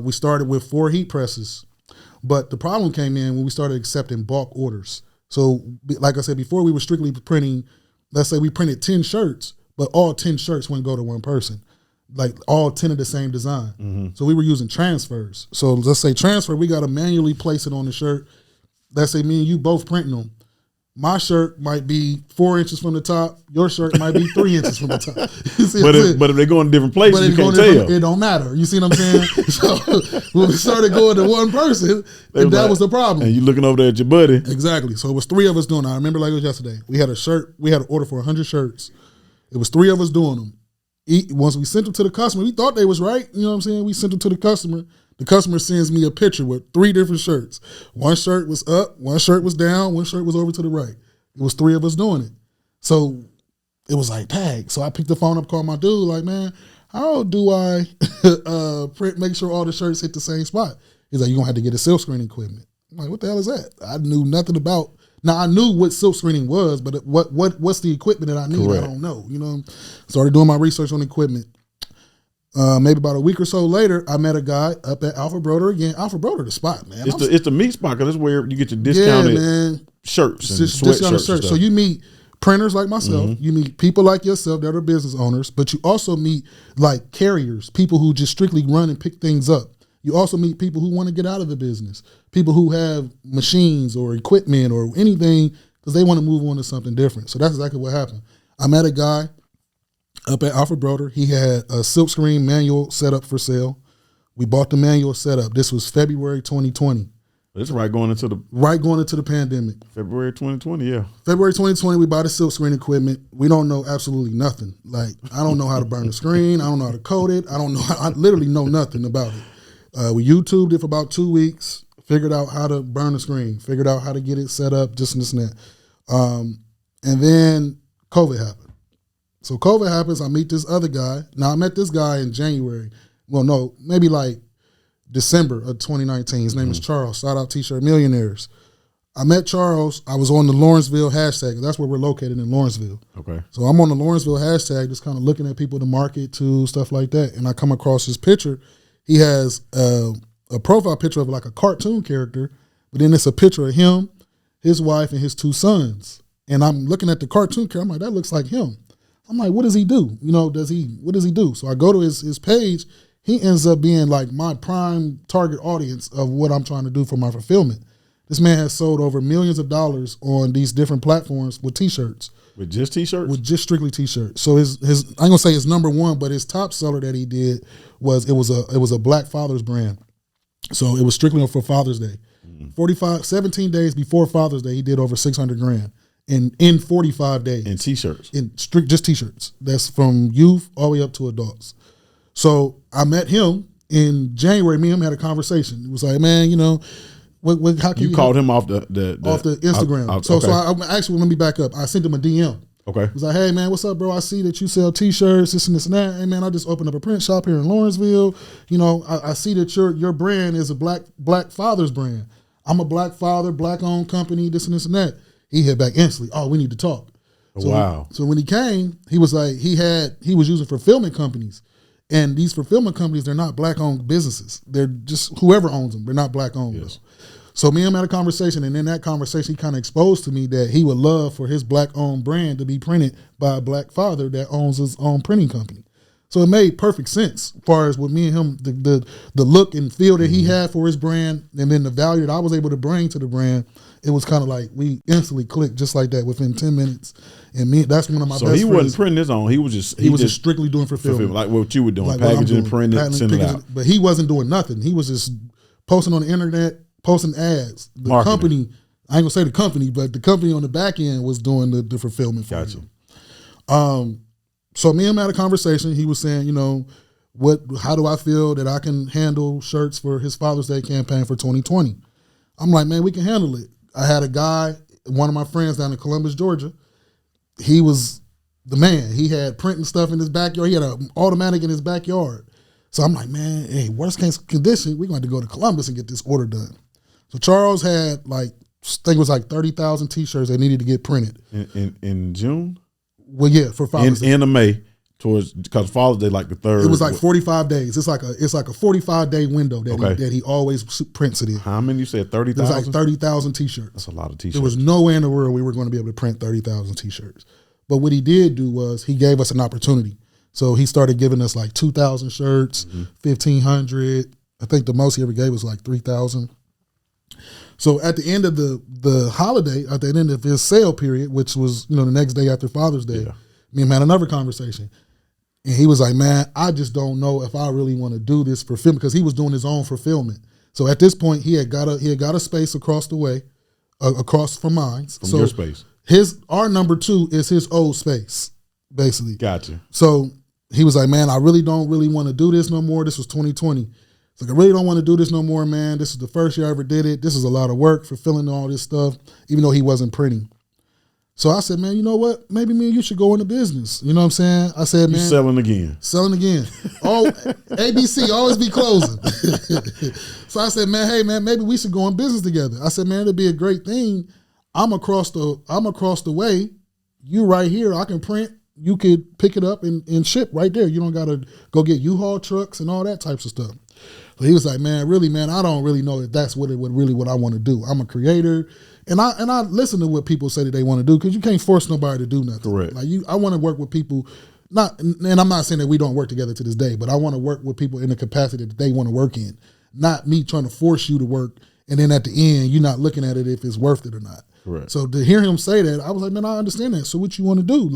We started with 4 heat presses, but the problem came in when we started accepting bulk orders. So like I said before, we were strictly printing, let's say we printed 10 shirts, but all 10 shirts wouldn't go to one person. Like all 10 of the same design. Mm-hmm. So we were using transfers. So let's say transfer, we got to manually place it on the shirt. Let's say me and you both printing them. My shirt might be 4 inches from the top. Your shirt might be 3 inches from the top. But if they go in different places, you can't tell. It don't matter. You see what I'm saying? So when we started going to one person, and that was the problem. And you looking over there at your buddy. Exactly. So it was 3 of us doing it. I remember like it was yesterday. We had a shirt. We had an order for 100 shirts. It was 3 of us doing them. Once we sent them to the customer, we thought they was right. You know what I'm saying? We sent them to the customer. The customer sends me a picture with 3 different shirts. One shirt was up, one shirt was down, one shirt was over to the right. It was 3 of us doing it. So it was like, tag. So I picked the phone up, called my dude, like, man, how do I make sure all the shirts hit the same spot? He's like, you're going to have to get a silk screen equipment. I'm like, what the hell is that? I knew nothing about. Now I knew what silk screening was, but what's the equipment that I need? Correct. I don't know. You know, started doing my research on equipment. Maybe about a week or so later, I met a guy up at Alpha Broder again. Alpha Broder, the spot, man. It's the meat spot because that's where you get your discounted shirts and sweatshirts. So you meet printers like myself. Mm-hmm. You meet people like yourself that are business owners, but you also meet like carriers, people who just strictly run and pick things up. You also meet people who want to get out of the business, people who have machines or equipment or anything because they want to move on to something different. So that's exactly what happened. I met a guy up at Alfred Broder. He had a silkscreen manual set up for sale. We bought the manual set up. This was February 2020. It's right going into the pandemic. February 2020, yeah. February 2020, we bought the silkscreen equipment. We don't know absolutely nothing. Like, I don't know how to burn the screen. I don't know how to code it. I literally know nothing about it. We YouTubed it for about 2 weeks, figured out how to burn the screen, figured out how to get it set up, this and that. And then COVID happened. So COVID happens, I meet this other guy. Now, I met this guy in January. Well, no, maybe like December of 2019. His name is Charles. Shout out T-Shirt Millionaires. I met Charles. I was on the Lawrenceville hashtag. That's where we're located, in Lawrenceville. Okay. So I'm on the Lawrenceville hashtag, just kind of looking at people to market to, stuff like that. And I come across his picture. He has a profile picture of like a cartoon character, but then it's a picture of him, his wife, and his 2 sons. And I'm looking at the cartoon character. I'm like, that looks like him. I'm like, what does he do? You know, what does he do? So I go to his page. He ends up being like my prime target audience of what I'm trying to do for my fulfillment. This man has sold over millions of dollars on these different platforms with T-shirts. With just T-shirts? With just strictly T-shirts. So his I ain't gonna say his number one, but his top seller that he did was a Black Father's brand. So it was strictly for Father's Day. 17 days before Father's Day, he did over $600,000 in 45 days. In T-shirts? Just T-shirts. That's from youth all the way up to adults. So I met him in January. Me and him had a conversation. It was like, man, you know, how can you called him off the Instagram? So I actually, let me back up. I sent him a DM. Okay. He was like, hey man, what's up, bro? I see that you sell T-shirts, this and this and that. Hey man, I just opened up a print shop here in Lawrenceville. You know, I see that your brand is a black father's brand. I'm a black father, black owned company, this and this and that. He hit back instantly. Oh, we need to talk. So when he came, he was like, he was using fulfillment companies. And these fulfillment companies, they're not black-owned businesses. They're just whoever owns them. They're not black-owned. Yes. So me and him had a conversation, and in that conversation, he kind of exposed to me that he would love for his black-owned brand to be printed by a black father that owns his own printing company. So it made perfect sense as far as with me and him, the look and feel that he had for his brand, and then the value that I was able to bring to the brand. It was kind of like we instantly clicked just like that within 10 minutes. And that's one of my best friends. So he wasn't printing his own. He was just strictly doing fulfillment. Like what you were doing, like packaging, printing, sending it out. But he wasn't doing nothing. He was just posting on the internet, posting ads. The company, I ain't gonna say the company, but the company on the back end was doing the fulfillment for him. So me and him had a conversation. He was saying, how do I feel that I can handle shirts for his Father's Day campaign for 2020? I'm like, man, we can handle it. I had a guy, one of my friends down in Columbus, Georgia. He was the man. He had printing stuff in his backyard. He had an automatic in his backyard. So I'm like, man, hey, worst case condition, we're going to go to Columbus and get this order done. So Charles had I think it was 30,000 T-shirts that needed to get printed. In June? Well, yeah, for Father's Day. End of May, because Father's Day the 3rd. It was 45 days. It's like a 45-day window that he always prints it in. How many you said? 30,000? It was 30,000 T-shirts. That's a lot of T-shirts. There was no way in the world we were going to be able to print 30,000 T-shirts. But what he did do was he gave us an opportunity. So he started giving us 2,000 shirts, 1,500. I think the most he ever gave was 3,000. So at the end of the holiday, at the end of his sale period, which was the next day after Father's Day, me and him had another conversation, and he was like, "Man, I just don't know if I really want to do this fulfillment," because he was doing his own fulfillment. So at this point, he had got a space across the way, across from mine. From your space. Our number 2 is his old space, basically. Gotcha. So he was like, "Man, I really don't want to do this no more." This was 2020. Like, I really don't want to do this no more, man. This is the first year I ever did it. This is a lot of work fulfilling all this stuff, even though he wasn't printing. So I said, man, you know what? Maybe me and you should go into business. You know what I'm saying? I said, man. Selling again. ABC, always be closing. So I said, man, hey, man, maybe we should go in business together. I said, man, it'd be a great thing. I'm across the way. You right here. I can print. You could pick it up and ship right there. You don't got to go get U-Haul trucks and all that types of stuff. So he was like, man, really, man, I don't really know if that's what I want to do. I'm a creator, and I listen to what people say that they want to do, because you can't force nobody to do nothing. Correct. I want to work with people, and I'm not saying that we don't work together to this day, but I want to work with people in the capacity that they want to work in, not me trying to force you to work, and then at the end you're not looking at it if it's worth it or not. Correct. So to hear him say that, I was like, man, I understand that. So what you want to do?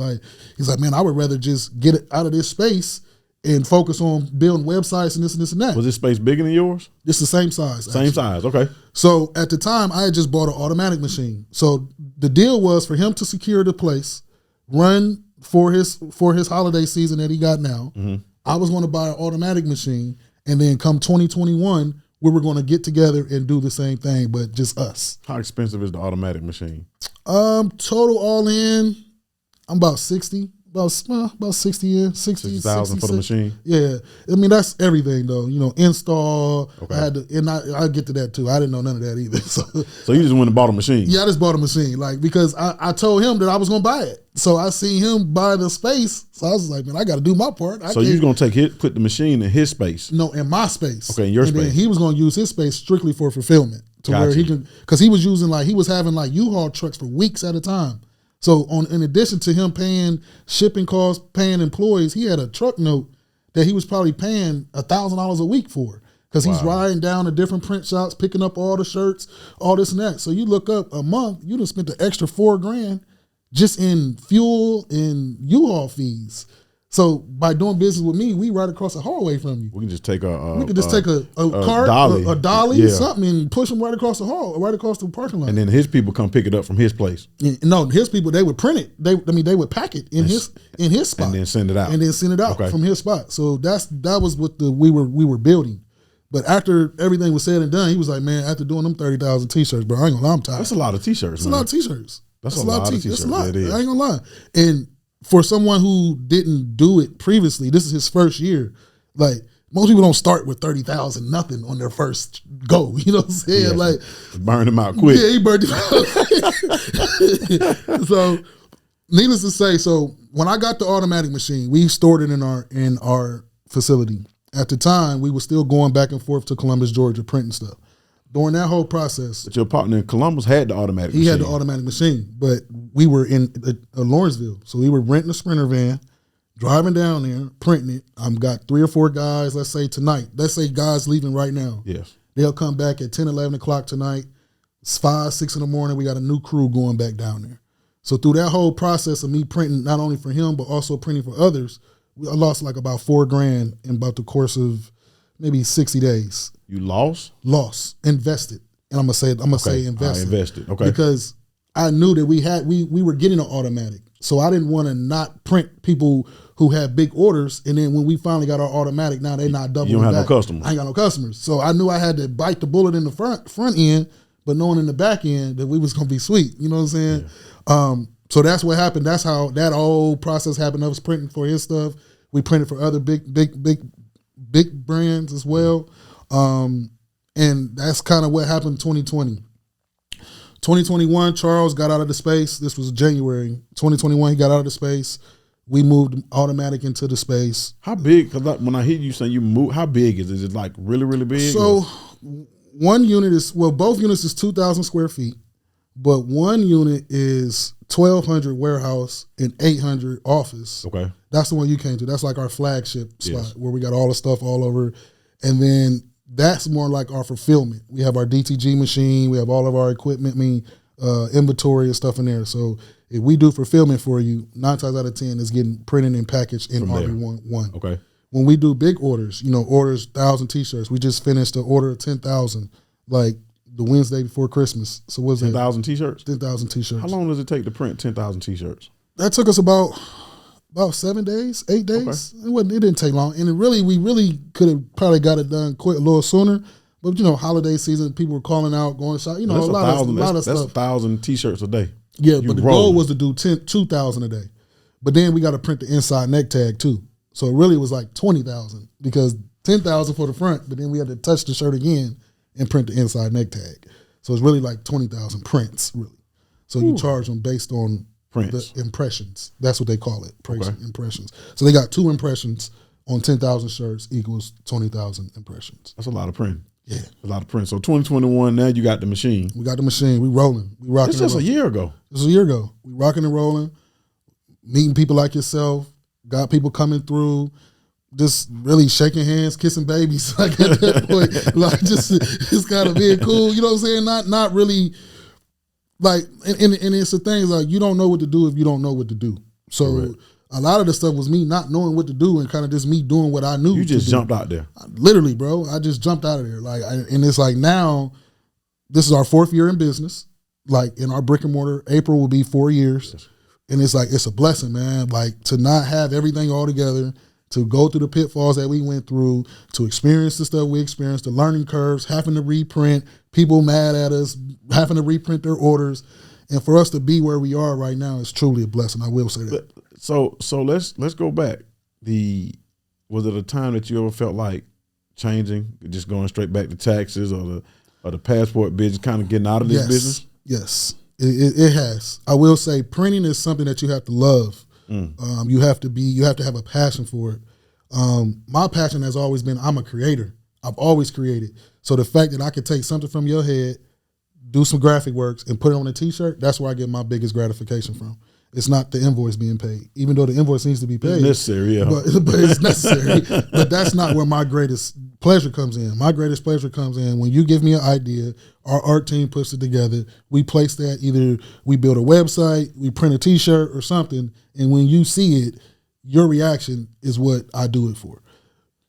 He's like, man, I would rather just get it out of this space and focus on building websites and this and this and that. Was this space bigger than yours? It's the same size. Same size, okay. So at the time, I had just bought an automatic machine. So the deal was for him to secure the place, run for his holiday season that he got now. Mm-hmm. I was going to buy an automatic machine, and then come 2021, we were going to get together and do the same thing, but just us. How expensive is the automatic machine? Total all in, I'm about 60. About 60,000 for the machine. Yeah, I mean that's everything though. Install. Okay. I get to that too. I didn't know none of that either. So you just went and bought a machine? Yeah, I just bought a machine, because I told him that I was gonna buy it. So I seen him buy the space. So I was like, man, I got to do my part. So you was gonna put the machine in his space? No, in my space. Okay, in your space. And then he was gonna use his space strictly for fulfillment, where he can, because he was using he was having U-Haul trucks for weeks at a time. So in addition to him paying shipping costs, paying employees, he had a truck note that he was probably paying $1,000 a week for, because he's riding down to different print shops, picking up all the shirts, all this and that. So you look up a month, you done spent the extra $4,000 just in fuel and U-Haul fees. So by doing business with me, we right across the hallway from you. We can just take a cart, a dolly, something, and push them right across the hall, right across the parking lot. And then his people come pick it up from his place. No, his people, they would print it. They would pack it in his spot, and then send it out. From his spot. So that was what we were building. But after everything was said and done, he was like, man, after doing them 30,000 T-shirts, bro, I ain't gonna lie, I'm tired. That's a lot of T-shirts. That's a lot of T-shirts. That's a lot of T-shirts. That's a lot. It is. I ain't gonna lie. And for someone who didn't do it previously, this is his first year. Most people don't start with 30,000 nothing on their first go. You know what I'm saying? Yes. Burn them out quick. Yeah, he burned them out. So, needless to say, when I got the automatic machine, we stored it in our facility. At the time, we were still going back and forth to Columbus, Georgia, printing stuff. During that whole process, but your partner in Columbus had the automatic machine. He had the automatic machine, but we were in Lawrenceville. So we were renting a Sprinter van, driving down there, printing it. I've got 3 or 4 guys, let's say tonight. Let's say guys leaving right now. Yes. They'll come back at 10, 11 o'clock tonight. It's 5, 6 in the morning. We got a new crew going back down there. So through that whole process of me printing, not only for him, but also printing for others, I lost about $4,000 in about the course of maybe 60 days. You lost? Lost. Invested. and I'm gonna say invested. I invested. Okay. Because I knew that we were getting an automatic. So I didn't want to not print people who had big orders, and then when we finally got our automatic, now they're not doubling. You don't have back. no customers. I ain't got no customers. So I knew I had to bite the bullet in the front end, but knowing in the back end that we was gonna be sweet. You know what I'm saying? Yeah. So that's what happened. That's how that whole process happened. I was printing for his stuff. We printed for other big brands as well. And that's kind of what happened in 2020. 2021, Charles got out of the space. This was January. 2021, he got out of the space. We moved automatic into the space. How big? Because when I hear you saying you move, how big is it? Is it like really, really big? So one unit is, both units is 2,000 square feet, but one unit is 1,200 warehouse and 800 office. Okay. That's the one you came to. That's like our flagship spot where we got all the stuff all over. And then that's more like our fulfillment. We have our DTG machine. We have all of our equipment, inventory and stuff in there. So if we do fulfillment for you, 9 times out of 10 is getting printed and packaged in RB1. Okay. When we do big orders, orders 1,000 T-shirts. We just finished the order of 10,000, like the Wednesday before Christmas. So what's 10,000 T-shirts? 10,000 T-shirts. How long does it take to print 10,000 T-shirts? That took us about 7 days, 8 days. Okay. It didn't take long. And we really could have probably got it done quick, a little sooner. But, holiday season, people were calling out, going shop. A lot of stuff. That's 1,000 T-shirts a day. Yeah, but the goal was to do 2,000 a day. But then we got to print the inside neck tag too. So it really was like 20,000 because 10,000 for the front, but then we had to touch the shirt again and print the inside neck tag. So it's really like 20,000 prints, really. So you charge them based on prints. The impressions. That's what they call it, impressions. So they got 2 impressions on 10,000 shirts equals 20,000 impressions. That's a lot of printing. Yeah. A lot of prints. So 2021, now you got the machine. We got the machine. We rolling. We rocking. It's just a year ago. This was a year ago. We rocking and rolling, meeting people like yourself, got people coming through, just really shaking hands, kissing babies. Like at that point, like just kind of being cool. You know what I'm saying? Not really like, and it's the thing like you don't know what to do if you don't know what to do. So correct. A lot of the stuff was me not knowing what to do and kind of just me doing what I knew. You just jumped out there. Literally, bro. I just jumped out of there. And it's like now, this is our 4th year in business. Like in our brick and mortar, April will be 4 years. Yes. And it's like, it's a blessing, man. Like to not have everything all together, to go through the pitfalls that we went through, to experience the stuff we experienced, the learning curves, having to reprint, people mad at us, having to reprint their orders. And for us to be where we are right now is truly a blessing. I will say that. So let's go back. Was it a time that you ever felt like changing, just going straight back to taxes or the passport business, kind of getting out of this business? Yes, it has. I will say printing is something that you have to love. You have to have a passion for it. My passion has always been, I'm a creator. I've always created. So the fact that I could take something from your head, do some graphic works, and put it on a T-shirt, that's where I get my biggest gratification from. It's not the invoice being paid, even though the invoice needs to be paid. It's necessary, yeah. But it's necessary. But that's not where my greatest pleasure comes in. My greatest pleasure comes in when you give me an idea, our art team puts it together, we place that, either we build a website, we print a T-shirt or something, and when you see it, your reaction is what I do it for.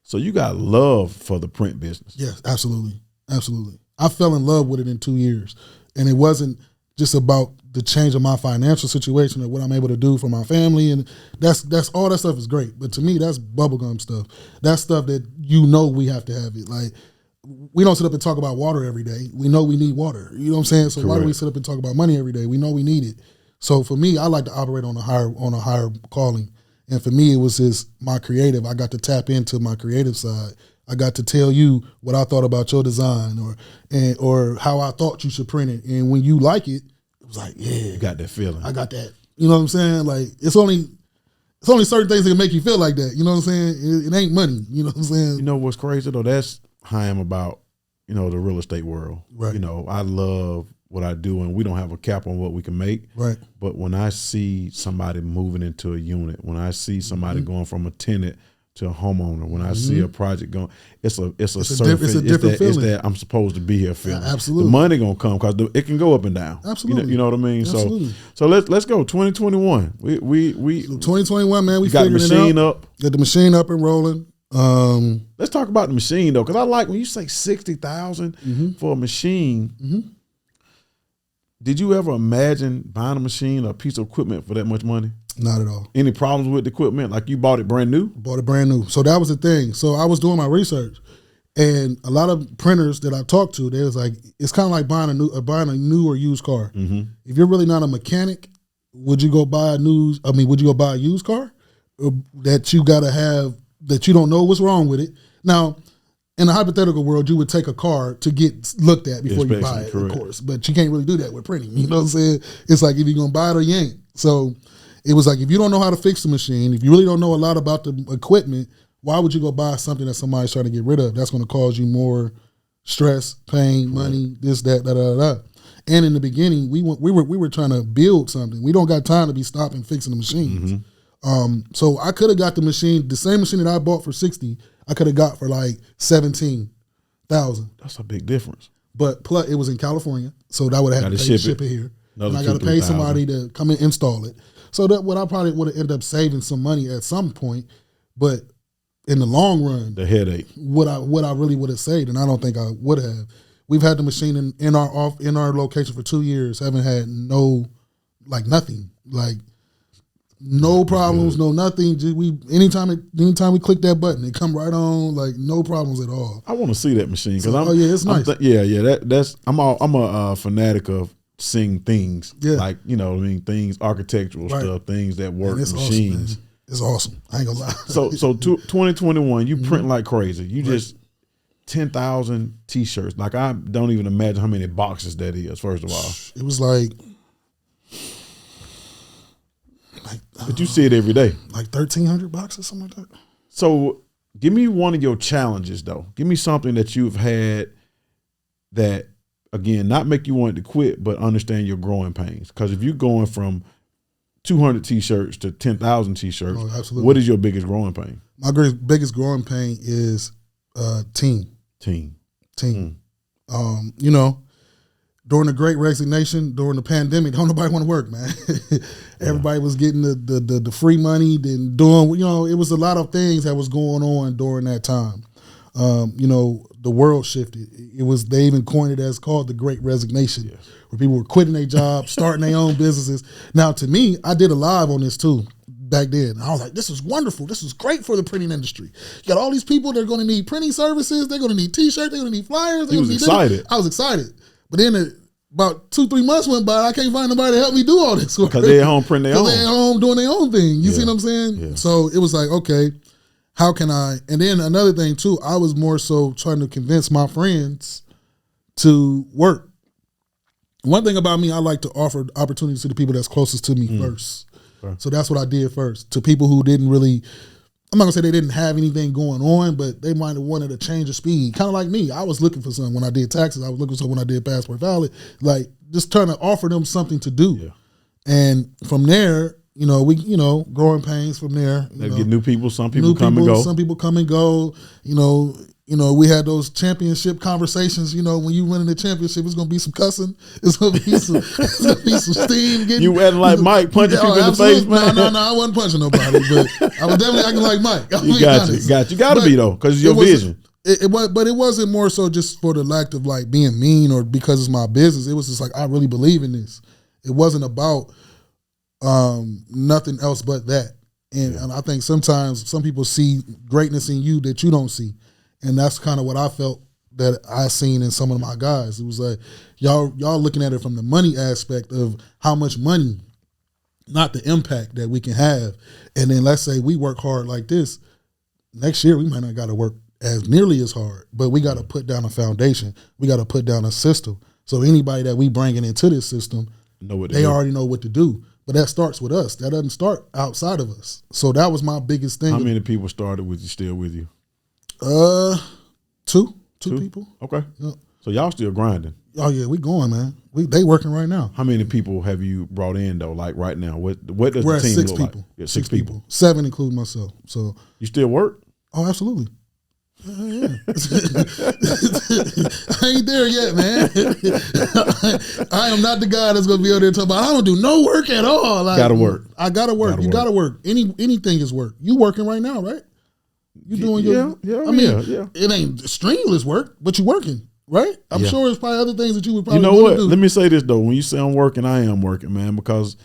So you got love for the print business. Yes, absolutely. Absolutely. I fell in love with it in 2 years. And it wasn't just about the change of my financial situation or what I'm able to do for my family. And that's all that stuff is great. But to me, that's bubblegum stuff. That's stuff that we have to have it. Like, we don't sit up and talk about water every day. We know we need water. You know what I'm saying? So Correct. Why do we sit up and talk about money every day? We know we need it. So for me, I like to operate on a higher calling. And for me, it was just my creative. I got to tap into my creative side. I got to tell you what I thought about your design or how I thought you should print it. And when you like it, it was like, yeah. You got that feeling. I got that. You know what I'm saying? Like, it's only certain things that can make you feel like that. You know what I'm saying? It ain't money. You know what I'm saying? You know what's crazy though? That's how I am about, the real estate world. Right. I love what I do, and we don't have a cap on what we can make. Right. But when I see somebody moving into a unit, when I see somebody going from a tenant to a homeowner, when I see a project going, it's a different feeling. It's that I'm supposed to be here feeling. Yeah, absolutely. The money gonna come because it can go up and down. Absolutely. You know what I mean? Absolutely. So let's go 2021. We 2021, man. We got the figured machine it out. up. Got the machine up and rolling. Let's talk about the machine though, because I like when you say 60,000 for a machine. Did you ever imagine buying a machine or a piece of equipment for that much money? Not at all. Any problems with the equipment? Like you bought it brand new? Bought it brand new. So that was the thing. So I was doing my research, and a lot of printers that I talked to, they was like, it's kind of like buying a new or used car. If you're really not a mechanic, would you go buy would you go buy a used car that you gotta have, that you don't know what's wrong with it? Now, in a hypothetical world, you would take a car to get looked at before you buy it, correct, of course. But you can't really do that with printing. You know what I'm saying? It's like if you're gonna buy it or you ain't. So it was like, if you don't know how to fix the machine, if you really don't know a lot about the equipment, why would you go buy something that somebody's trying to get rid of? That's going to cause you more stress, pain, money, this, that, da, da, da. And in the beginning, we were trying to build something. We don't got time to be stopping fixing the machines. So I could have got the same machine that I bought for 60, I could have got for like 17,000. That's a big difference. But plus, it was in California, so that would have had to ship it here. And I got to pay somebody to come and install it. So that I probably would have ended up saving some money at some point, but in the long run, the headache, what I really would have saved, and I don't think I would have. We've had the machine in our location for 2 years, haven't had nothing, no problems, no nothing. Anytime we click that button, it come right on, like no problems at all. I want to see that machine because it's nice. I'm a fanatic of seeing things, like, you know what I mean, things, architectural stuff, things that work, machines. Awesome, it's awesome. I ain't gonna lie. So 2021, you print like crazy. You just 10,000 t-shirts. Like, I don't even imagine how many boxes that is, first of all. It was like but you see it every day. Like 1,300 boxes, something like that. So give me one of your challenges though. Give me something that you've had that, again, not make you want to quit, but understand your growing pains. Because if you're going from 200 t-shirts to 10,000 t-shirts, what is your biggest growing pain? My biggest growing pain is team. You know, during the Great Resignation, during the pandemic, don't nobody want to work, man. Everybody was getting the free money, then doing, you know, it was a lot of things that was going on during that time. You know, the world shifted. They even coined it as called the Great Resignation, where people were quitting their jobs, starting their own businesses. Now, to me, I did a live on this too back then. I was like, this is wonderful. This is great for the printing industry. You got all these people that are going to need printing services. They're going to need t-shirts. They're going to need flyers. You was excited. I was excited. But then about 2-3 months went by, I can't find nobody to help me do all this work. Because they're at home printing their own. They're at home doing their own thing. You see what I'm saying? Yeah. So it was like, okay, how can I? And then another thing too, I was more so trying to convince my friends to work. One thing about me, I like to offer opportunities to the people that's closest to me first. Sure. So that's what I did first. To people who didn't really, I'm not gonna say they didn't have anything going on, but they might have wanted a change of speed. Kind of like me. I was looking for something when I did taxes. I was looking for something when I did passport valid. Like, just trying to offer them something to do. Yeah. And from there, you know, growing pains from there. They get new people. Some people come and go. Some people come and go. You know, we had those championship conversations. You know, when you winning the championship, it's gonna be some cussing. It's gonna be some steam. You acting like Mike, punching people in the face, man. No, I wasn't punching nobody, but I was definitely acting like Mike. You got to be though, because it's your vision. But it wasn't more so just for the lack of like being mean or because it's my business. It was just like, I really believe in this. It wasn't about nothing else but that. And I think sometimes some people see greatness in you that you don't see. And that's kind of what I felt that I seen in some of my guys. It was like, y'all looking at it from the money aspect of how much money, not the impact that we can have. And then let's say we work hard like this. Next year, we might not got to work as nearly as hard, but we got to put down a foundation. We got to put down a system. So anybody that we bringing into this system, they already know what to do. But that starts with us. That doesn't start outside of us. So that was my biggest thing. How many people started with you, still with you? Two people. Okay. Yeah. So y'all still grinding? Oh yeah, we going, man. They working right now. How many people have you brought in though? Like right now, what does We're the team at 6 look people. like? Yeah, 6 people. 7 including myself. So you still work? Oh, absolutely. Yeah. I ain't there yet, man. I am not the guy that's gonna be out there talking about I don't do no work at all. Like, gotta work. I gotta work. You gotta work. Anything is work. You working right now, right? You doing your it ain't strenuous work, but you working, right? I'm sure there's probably other things that you would probably do. Let me say this though. When you say I'm working, I am working, man, because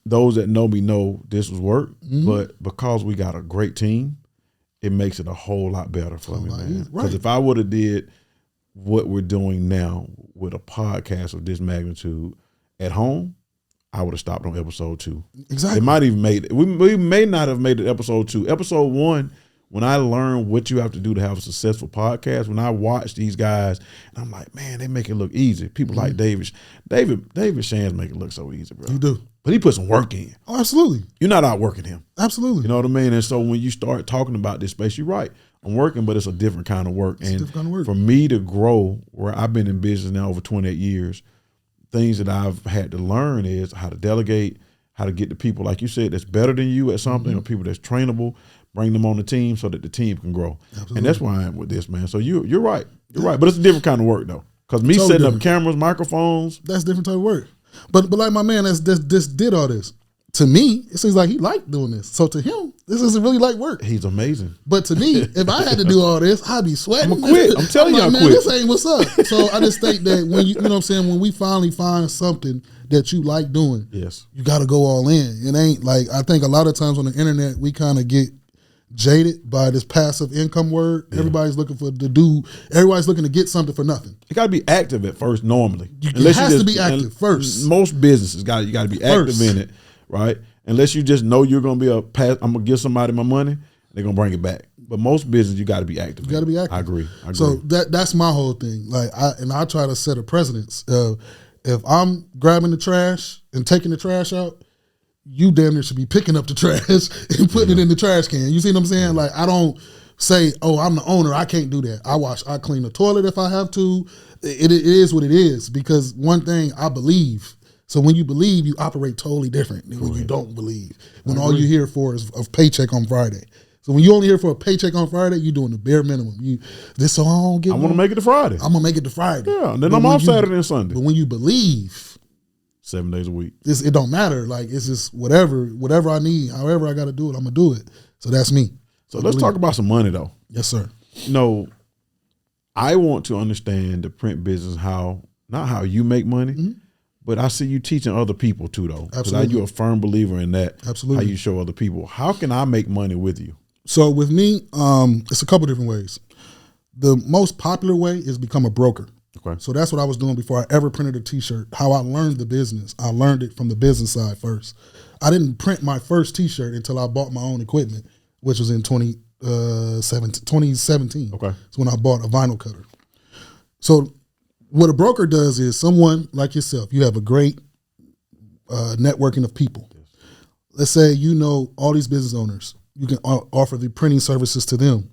those that know me know this was work, but because we got a great team, it makes it a whole lot better for me, man. Because if I would have did what we're doing now with a podcast of this magnitude at home, I would have stopped on episode 2. Exactly. It might even made it. We may not have made it episode 2. Episode 1, when I learned what you have to do to have a successful podcast, when I watch these guys, and I'm like, man, they make it look easy. People like David Shands make it look so easy, bro. You do. But he put some work in. Oh, absolutely. You're not outworking him. Absolutely. You know what I mean? And so when you start talking about this space, you're right. I'm working, but it's a different kind of work. For me to grow, where I've been in business now over 28 years, things that I've had to learn is how to delegate, how to get the people, like you said, that's better than you at something, or people that's trainable, bring them on the team so that the team can grow. Absolutely. And that's where I am with this, man. So you're right. You're right. But it's a different kind of work, though. Because me setting up cameras, microphones. That's different type of work. But like my man that's did all this, to me, it seems like he liked doing this. So to him, this isn't really like work. He's amazing. But to me, if I had to do all this, I'd be sweating. I'm gonna quit. I'm telling you, man, quit. This ain't what's up. So I just think that when you know what I'm saying, when we finally find something that you like doing, yes, you got to go all in. It ain't like, I think a lot of times on the internet, we kind of get jaded by this passive income word. Yeah. Everybody's looking to get something for nothing. You got to be active at first normally. It has to be active first. Most businesses you got to be active in it, right? Unless you just know you're going to be I'm going to give somebody my money, they're going to bring it back. But most business, you got to be active. You got to be active. I agree. So that's my whole thing. Like I try to set a precedence. If I'm grabbing the trash and taking the trash out, you damn near should be picking up the trash and putting it in the trash can. You see what I'm saying? Like I don't say, oh, I'm the owner, I can't do that. I clean the toilet if I have to. It is what it is, because one thing I believe. So when you believe, you operate totally different than when you don't believe. When all you're here for is a paycheck on Friday. So when you only here for a paycheck on Friday, you're doing the bare minimum. I want to make it to Friday. I'm gonna make it to Friday. Yeah, and then I'm off Saturday and Sunday. But when you believe, 7 days a week, it don't matter. Like it's just whatever I need, however I got to do it, I'm gonna do it. So that's me. So let's talk about some money though. Yes, sir. I want to understand the print business, not how you make money, but I see you teaching other people too, though. Absolutely. You're a firm believer in that. Absolutely. How you show other people. How can I make money with you? So with me, it's a couple different ways. The most popular way is become a broker. Okay. So that's what I was doing before I ever printed a T-shirt. How I learned the business. I learned it from the business side first. I didn't print my first T-shirt until I bought my own equipment, which was in 2017. Okay. It's when I bought a vinyl cutter. So what a broker does is someone like yourself, you have a great networking of people. Yes. Let's say you know all these business owners. You can offer the printing services to them.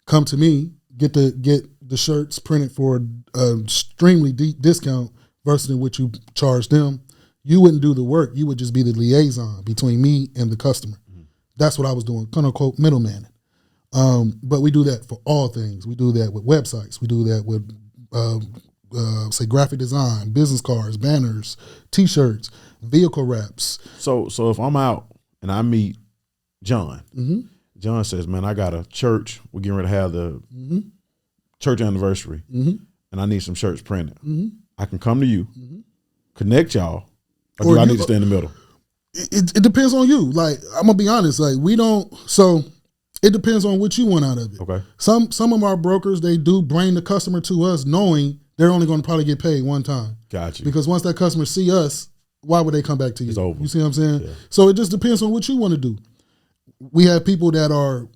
Come to me, get the shirts printed for an extremely deep discount versus what you charge them. You wouldn't do the work. You would just be the liaison between me and the customer. Mm-hmm. That's what I was doing, quote unquote, middlemaning. But we do that for all things. We do that with websites. We do that with say graphic design, business cards, banners, T-shirts, vehicle wraps. So if I'm out and I meet John, John says, man, I got a church. We're getting ready to have the church anniversary, and I need some shirts printed. I can come to you, connect y'all, or do I need to stay in the middle? It depends on you. Like, I'm going to be honest. Like, we don't, so it depends on what you want out of it. Okay. Some of our brokers, they do bring the customer to us knowing they're only going to probably get paid one time. Gotcha. Because once that customer see us, why would they come back to you? It's over. You see what I'm saying? Yeah. So it just depends on what you want to do. We have people that are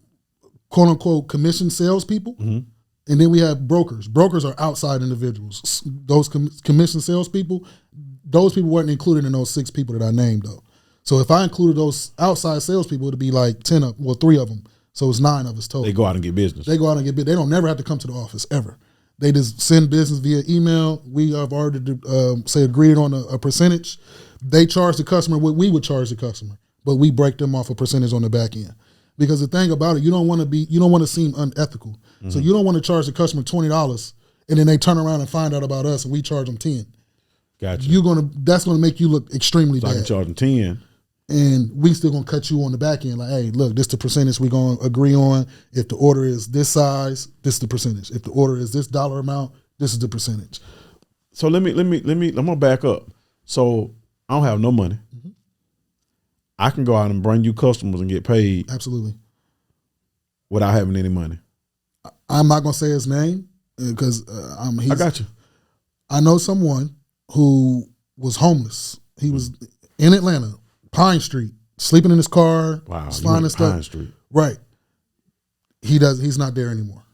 quote unquote commission salespeople, and then we have brokers. Brokers are outside individuals. Those commission salespeople, those people weren't included in those 6 people that I named though. So if I included those outside salespeople, it'd be like 3 of them. So it's 9 of us total. They go out and get business. They don't never have to come to the office ever. They just send business via email. We have already agreed on a percentage. They charge the customer what we would charge the customer, but we break them off a percentage on the back end. Because the thing about it, you don't want to seem unethical. So you don't want to charge the customer $20 and then they turn around and find out about us and we charge them $10. Gotcha. That's gonna make you look extremely bad. I can charge them $10 And we still gonna cut you on the back end, like, hey, look, this the percentage we gonna agree on. If the order is this size, this is the percentage. If the order is this dollar amount, this is the percentage. So I'm gonna back up. So I don't have no money. Mm-hmm. I can go out and bring you customers and get paid. Absolutely. Without having any money. I'm not gonna say his name because I got you. I know someone who was homeless. He was in Atlanta, Pine Street, sleeping in his car. Wow, finding stuff. Pine Street. Right. He's not there anymore,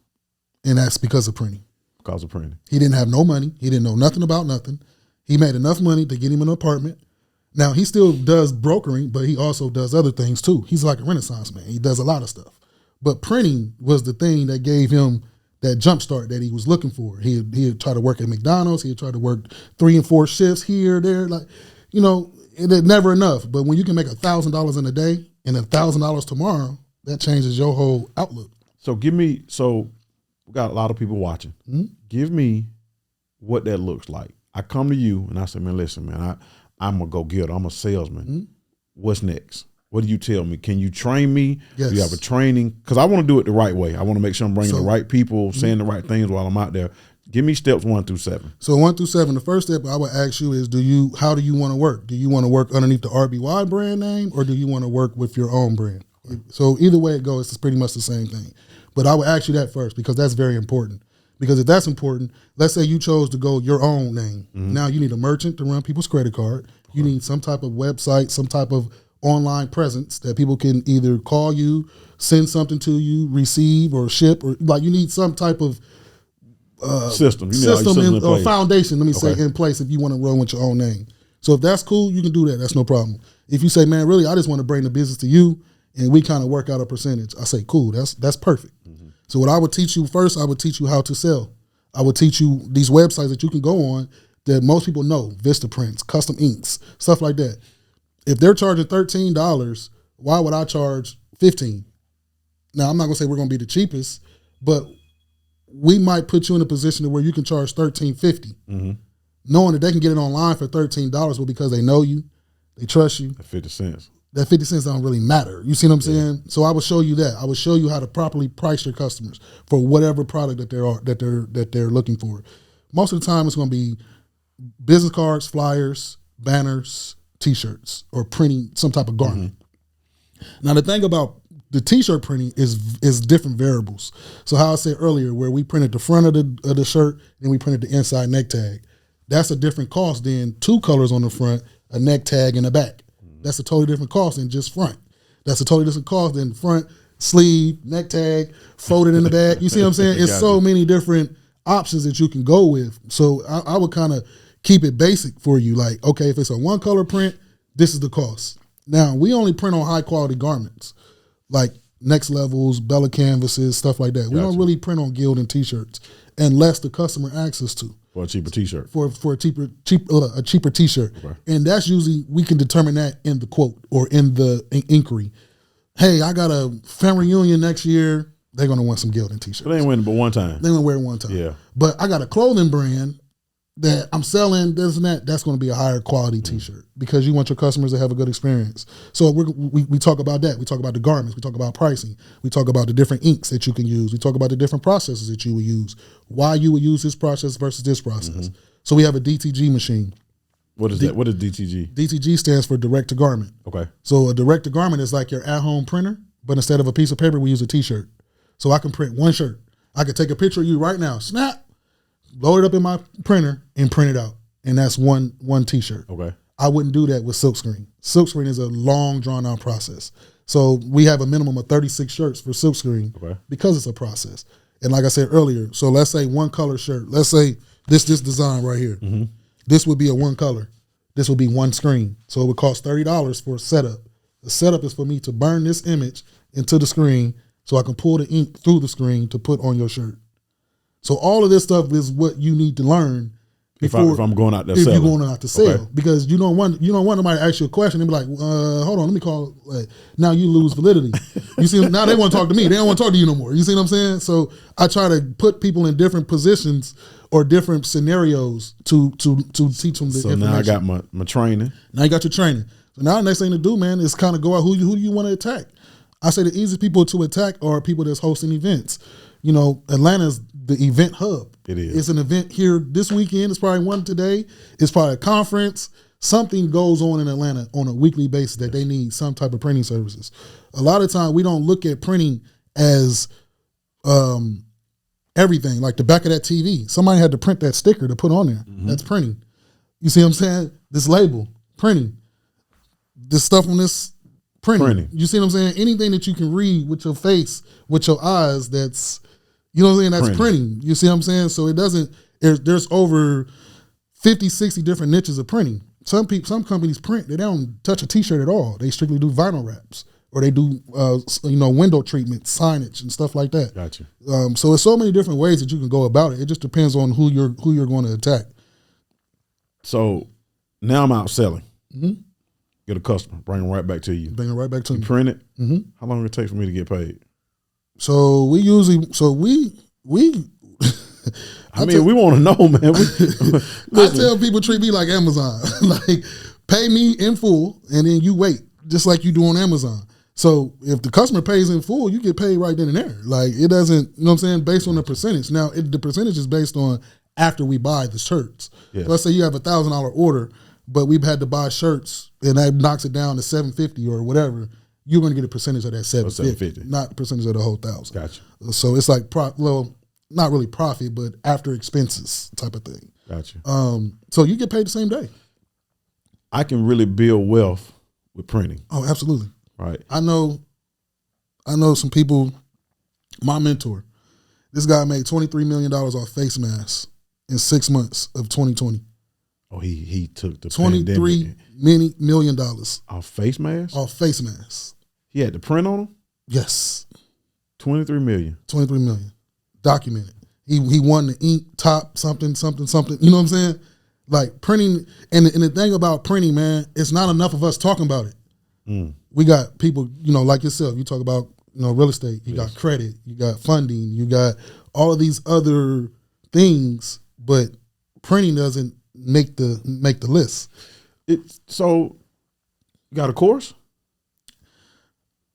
and that's because of printing. Because of printing. He didn't have no money. He didn't know nothing about nothing. He made enough money to get him an apartment. Now he still does brokering, but he also does other things too. He's like a Renaissance man. He does a lot of stuff. But printing was the thing that gave him that jump start that he was looking for. He'd try to work at McDonald's. He'd try to work 3 and 4 shifts here, there. Like, it's never enough. But when you can make $1,000 in a day and $1,000 tomorrow, that changes your whole outlook. So we got a lot of people watching. Mm-hmm. Give me what that looks like. I come to you and I say, man, listen, man, I'm a go-getter. I'm a salesman. Mm-hmm. What's next? What do you tell me? Can you train me? Yes. Do you have a training? Because I want to do it the right way. I want to make sure I'm bringing the right people, saying the right things while I'm out there. Give me steps 1 through 7. So 1 through 7, the first step I would ask you is, how do you want to work? Do you want to work underneath the RBY brand name, or do you want to work with your own brand? So either way it goes, it's pretty much the same thing. But I would ask you that first because that's very important. Because if that's important, let's say you chose to go your own name. Mm-hmm. Now you need a merchant to run people's credit card. You need some type of website, some type of online presence that people can either call you, send something to you, receive or ship, or like you need some type of system or foundation, let me say, in place if you want to run with your own name. So if that's cool, you can do that. That's no problem. If you say, man, really, I just want to bring the business to you and we kind of work out a percentage, I say, cool, that's perfect. Mm-hmm. So what I would teach you first, I would teach you how to sell. I would teach you these websites that you can go on that most people know, Vistaprints, custom inks, stuff like that. If they're charging $13, why would I charge $15? Now, I'm not going to say we're going to be the cheapest, but we might put you in a position where you can charge $13.50, mm-hmm. knowing that they can get it online for $13, but because they know you, they trust you. That 50 cents. That 50 cents don't really matter. You see what I'm saying? So I will show you that. I will show you how to properly price your customers for whatever product that they're looking for. Most of the time, it's going to be business cards, flyers, banners, T-shirts, or printing some type of garment. Mm-hmm. Now the thing about the T-shirt printing is different variables. So how I said earlier, where we printed the front of the shirt and we printed the inside neck tag, that's a different cost than 2 colors on the front, a neck tag in the back. Mm-hmm. That's a totally different cost than just front. That's a totally different cost than front, sleeve, neck tag, folded in the back. You see what I'm saying? It's so many different options that you can go with. So I would kind of keep it basic for you. Like, okay, if it's a 1 color print, this is the cost. Now, we only print on high quality garments, like Next Levels, Bella Canvases, stuff like that. We don't really print on Gildan T-shirts unless the customer asks us to. For a cheaper T-shirt. For a cheaper T-shirt. Okay. And that's usually, we can determine that in the quote or in the inquiry. Hey, I got a family reunion next year. They're going to want some Gildan T-shirts. So they ain't wearing it but one time. They're going to wear it one time. Yeah. But I got a clothing brand that I'm selling this and that's going to be a higher quality T-shirt because you want your customers to have a good experience. So we talk about that. We talk about the garments. We talk about pricing. We talk about the different inks that you can use. We talk about the different processes that you would use, why you would use this process versus this process. Mm-hmm. So we have a DTG machine. What is that? What is DTG? DTG stands for direct to garment. Okay. So a direct to garment is like your at-home printer, but instead of a piece of paper, we use a T-shirt. So I can print one shirt. I could take a picture of you right now, snap, load it up in my printer and print it out. And that's one T-shirt. Okay. I wouldn't do that with silkscreen. Silkscreen is a long drawn out process. So we have a minimum of 36 shirts for silkscreen because it's a process. And like I said earlier, so let's say 1 color shirt. Let's say this design right here. Mm-hmm. This would be a 1 color. This would be 1 screen. So it would cost $30 for a setup. The setup is for me to burn this image into the screen so I can pull the ink through the screen to put on your shirt. So all of this stuff is what you need to learn before if I'm going out there if selling. you're going out to sell, because you don't want somebody to ask you a question and be like, hold on, let me call. Now you lose validity. You see, now they want to talk to me. They don't want to talk to you no more. You see what I'm saying? So I try to put people in different positions or different scenarios to teach them the information. So now I got my training. Now you got your training. So now the next thing to do, man, is kind of go out who do you want to attack. I say the easiest people to attack are people that's hosting events. You know, Atlanta's the event hub. It is. It's an event here this weekend. It's probably one today. It's probably a conference. Something goes on in Atlanta on a weekly basis that they need some type of printing services. A lot of time we don't look at printing as everything. Like the back of that TV, somebody had to print that sticker to put on there. That's printing. You see what I'm saying? This label, printing. This stuff on this, printing. You see what I'm saying? Anything that you can read with your face, with your eyes, that's, you know what I'm saying? That's printing. You see what I'm saying? So it doesn't, there's over 50, 60 different niches of printing. Some companies print, they don't touch a t-shirt at all. They strictly do vinyl wraps, or they do, window treatment, signage and stuff like that. Gotcha. So there's so many different ways that you can go about it. It just depends on who you're going to attack. So now I'm out selling. Get a customer, bring them right back to you. Bring it right back to me. Print it. How long it take for me to get paid? So we I mean, we want to know, man. I tell people treat me like Amazon. Like, pay me in full and then you wait, just like you do on Amazon. So if the customer pays in full, you get paid right then and there. Like, it doesn't, you know what I'm saying, based on the percentage. Now, the percentage is based on after we buy the shirts. Yes. So let's say you have $1,000 order, but we've had to buy shirts and that knocks it down to $750 or whatever. You're going to get a percentage of that $750, not a percentage of the whole $1,000. Gotcha. So it's like, not really profit, but after expenses type of thing. Gotcha. So you get paid the same day. I can really build wealth with printing. Oh, absolutely. Right. I know some people, my mentor, this guy made $23 million off face masks in 6 months of 2020. Oh, he took the $23 million off face masks? Off face masks. He had to print on them? Yes. 23 million. 23 million. Documented. He won the ink top something. You know what I'm saying? Like printing, and the thing about printing, man, it's not enough of us talking about it. We got people, like yourself. You talk about real estate. You got credit. You got funding. You got all of these other things, but printing doesn't make the list. So you got a course?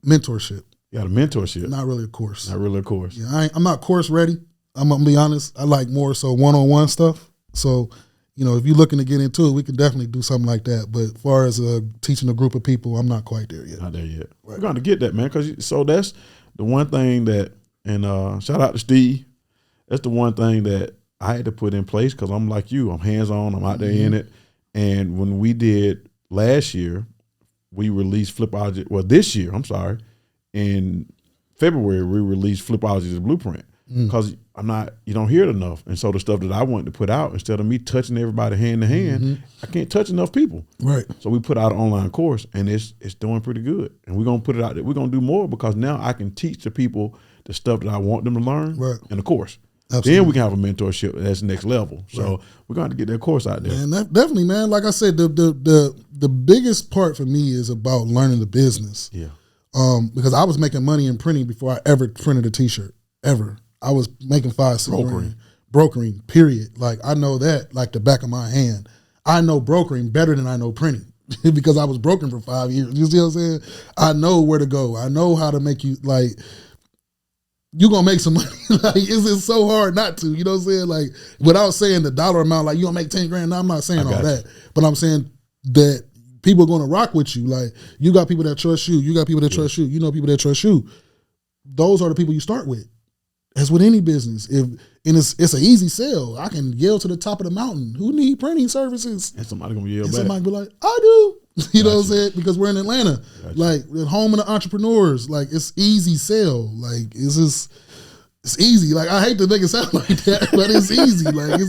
Mentorship. You got a mentorship. Not really a course. Not really a course. Yeah, I'm not course ready. I'm gonna be honest. I like more so one-on-one stuff. So, if you're looking to get into it, we can definitely do something like that. But as far as teaching a group of people, I'm not quite there yet. Not there yet. Right. We're going to get that, man. So that's the one thing that, and shout out to Steve. That's the one thing that I had to put in place because I'm like you. I'm hands-on. I'm out there in it. And when we did last year, we released Flipology. Well, this year, I'm sorry. In February, we released Flipology's Blueprint because you don't hear it enough. And so the stuff that I wanted to put out, instead of me touching everybody hand to hand, I can't touch enough people. Right. So we put out an online course and it's doing pretty good. And we're going to put it out there. We're going to do more because now I can teach the people the stuff that I want them to learn in the course. Absolutely. Then we can have a mentorship that's next level. So we're going to get that course out there. Man, definitely, man. Like I said, the biggest part for me is about learning the business. Yeah. Because I was making money in printing before I ever printed a T-shirt, ever. I was making brokering, period. Like, I know that like the back of my hand. I know brokering better than I know printing because I was brokering for 5 years. You see what I'm saying? I know where to go. I know how to make you, like, you're going to make some money. Like, it's just so hard not to, you know what I'm saying? Like, without saying the dollar amount, like, you're going to make 10 grand. No, I'm not saying all that. But I'm saying that people are going to rock with you. Like, you got people that trust you. You got people that trust you. You know people that trust you. Those are the people you start with. As with any business. It's an easy sell. I can yell to the top of the mountain. Who need printing services? And somebody going to yell back. Somebody be like, I do. You know what I'm saying? Because we're in Atlanta. Like, the home of the entrepreneurs. Like, it's easy sell. Like, it's easy. Like, I hate to make it sound like that, but it's easy. Like,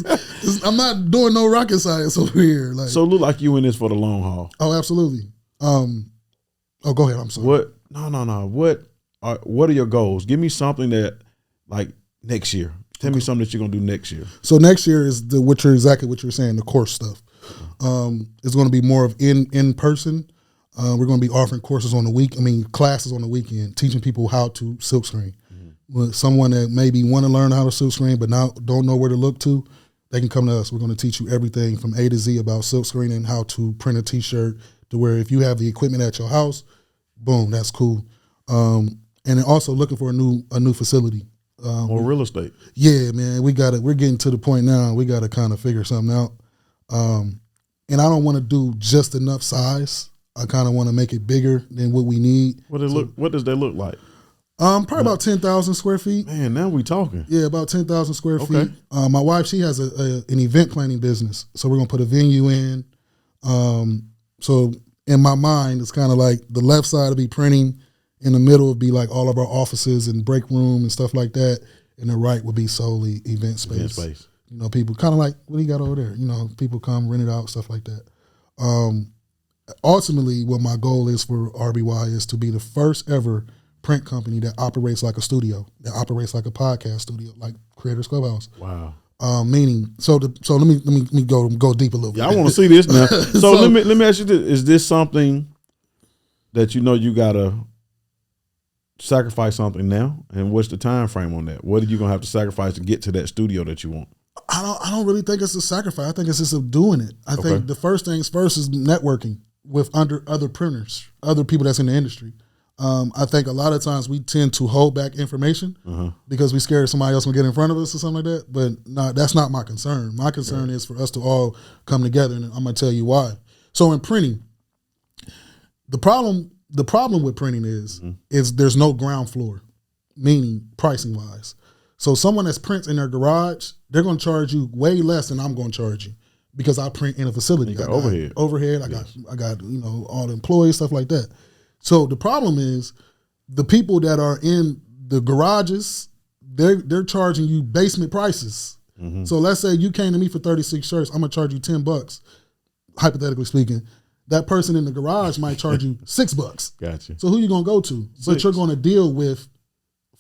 I'm not doing no rocket science over here. Like, so it look like you in this for the long haul. Oh, absolutely. Go ahead. I'm sorry. No. What are your goals? Give me something that, like, next year. Tell me something that you're going to do next year. So next year is exactly what you're saying, the course stuff. It's going to be more of in person. We're going to be offering courses on the classes on the weekend, teaching people how to silkscreen. With someone that maybe want to learn how to silkscreen but now don't know where to look to, they can come to us. We're going to teach you everything from A to Z about silkscreening, how to print a T-shirt, to where if you have the equipment at your house, boom, that's cool. And then also looking for a new facility. More real estate. Yeah, man, we're getting to the point now. We got to kind of figure something out. And I don't want to do just enough size. I kind of want to make it bigger than what we need. What does that look like? Probably about 10,000 square feet. Man, now we talking. Yeah, about 10,000 square feet. My wife, she has an event planning business, so we're gonna put a venue in. So in my mind, it's kind of like the left side will be printing, in the middle would be like all of our offices and break room and stuff like that, and the right would be solely event space. You know, people kind of like what he got over there. You know, people come rent it out, stuff like that. Ultimately, what my goal is for RBY is to be the first ever print company that operates like a studio, that operates like a podcast studio, like Creators Clubhouse. Wow. Meaning, so let me go deep a little bit. Yeah, I want to see this now. So let me ask you this: is this something that you gotta sacrifice something now? And what's the time frame on that? What are you gonna have to sacrifice to get to that studio that you want? I don't really think it's a sacrifice. I think it's just doing it. I think the first things first is networking with other printers, other people that's in the industry. I think a lot of times we tend to hold back information because we're scared somebody else will get in front of us or something like that. But no, that's not my concern. My concern is for us to all come together, and I'm going to tell you why. So in printing, the problem with printing is there's no ground floor, meaning pricing wise. So someone that's prints in their garage, they're going to charge you way less than I'm going to charge you because I print in a facility. You got overhead. I got all the employees, stuff like that. So the problem is the people that are in the garages, they're charging you basement prices. So let's say you came to me for 36 shirts, I'm gonna charge you $10, hypothetically speaking. That person in the garage might charge you $6. Gotcha. So who you gonna go to? But you're gonna deal with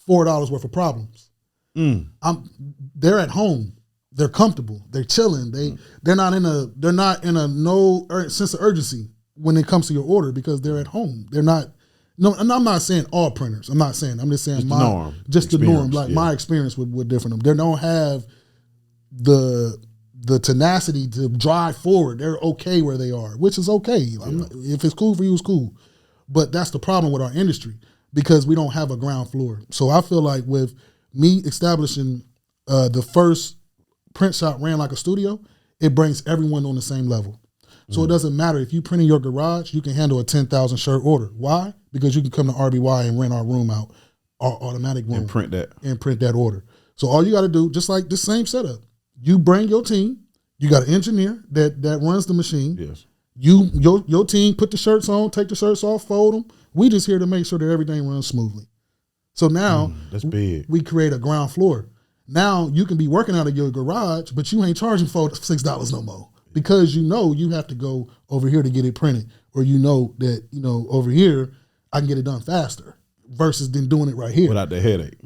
$4 worth of problems. They're at home. They're comfortable. They're chilling. They're not in a no sense of urgency when it comes to your order because they're at home. They're not. No, and I'm not saying all printers. I'm just saying the norm. Like my experience with different. They don't have the tenacity to drive forward. They're okay where they are, which is okay. If it's cool for you, it's cool. But that's the problem with our industry because we don't have a ground floor. So I feel like with me establishing the first print shop ran like a studio, it brings everyone on the same level. So it doesn't matter if you print in your garage, you can handle a 10,000 shirt order. Why? Because you can come to RBY and rent our room out, our automatic room, and print that order. So all you got to do, just like the same setup, you bring your team. You got an engineer that runs the machine. Yes. Your team put the shirts on, take the shirts off, fold them. We just here to make sure that everything runs smoothly. So now that's big. We create a ground floor. Now you can be working out of your garage, but you ain't charging $6 no more. Because you have to go over here to get it printed, or that over here I can get it done faster versus than doing it right here without the headache.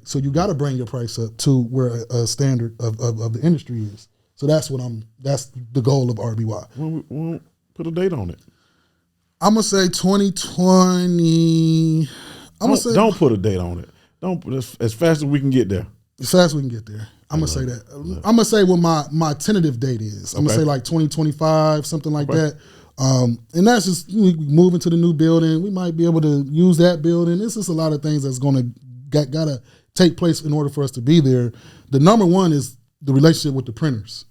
So you got to bring your price up to where a standard of the industry is. So that's the goal of RBY. We'll put a date on it. I'm gonna say 2020. Don't put a date on it. Don't as fast as we can get there. As fast as we can get there. I'm gonna say that. I'm gonna say what my tentative date is. I'm gonna say like 2025, something like that. And that's just we move into the new building. We might be able to use that building. It's just a lot of things that's gonna gotta take place in order for us to be there. The number one is the relationship with the printers.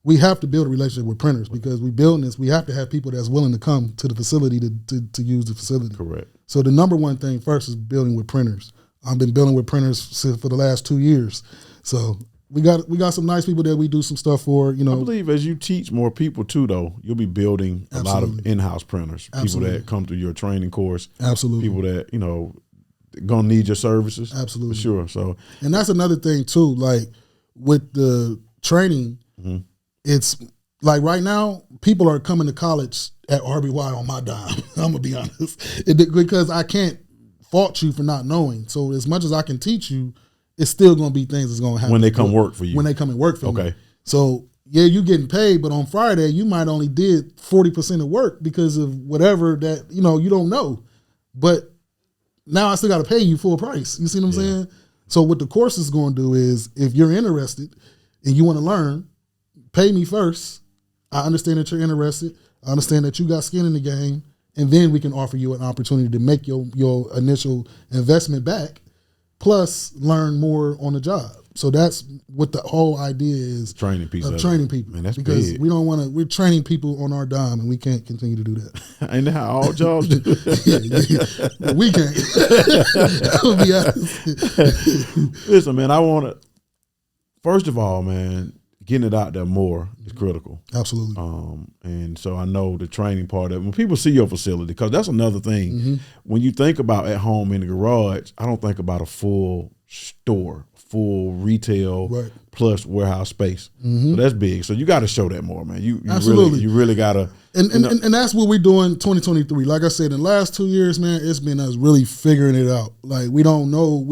We have to build a relationship with printers because we building this. We have to have people that's willing to come to the facility to use the facility. Correct. So the number one thing first is building with printers. I've been building with printers for the last 2 years. So we got some nice people that we do some stuff for. I believe as you teach more people too, though, you'll be building a lot of in-house printers. Absolutely. People that come through your training course. Absolutely. People that gonna need your services. Absolutely. For sure. So, and that's another thing too. Like with the training, it's like right now people are coming to college at RBY on my dime. I'm gonna be honest, because I can't fault you for not knowing. So as much as I can teach you, it's still going to be things that's going to happen. When they come work for you. When they come and work for me. Okay. So, yeah, you getting paid, but on Friday, you might only did 40% of work because of whatever that, you don't know. But now I still got to pay you full price. You see what I'm saying? So what the course is going to do is if you're interested and you want to learn, pay me first. I understand that you're interested. I understand that you got skin in the game, and then we can offer you an opportunity to make your initial investment back, plus learn more on the job. So that's what the whole idea is. Training people. Training people. Man, that's because big. we don't want to. We're training people on our dime, and we can't continue to do that. Ain't that how all jobs do? Yeah. We can't. I'll be honest. Listen, man, I want to. First of all, man, getting it out there more is critical. Absolutely. And so I know the training part of it. When people see your facility, because that's another thing. Mm-hmm. When you think about at home in the garage, I don't think about a full store, full retail plus warehouse space. Mm-hmm. So that's big. So you got to show that more, man. You really got to. And that's what we're doing 2023. Like I said, in the last 2 years, man, it's been us really figuring it out. Like we don't know.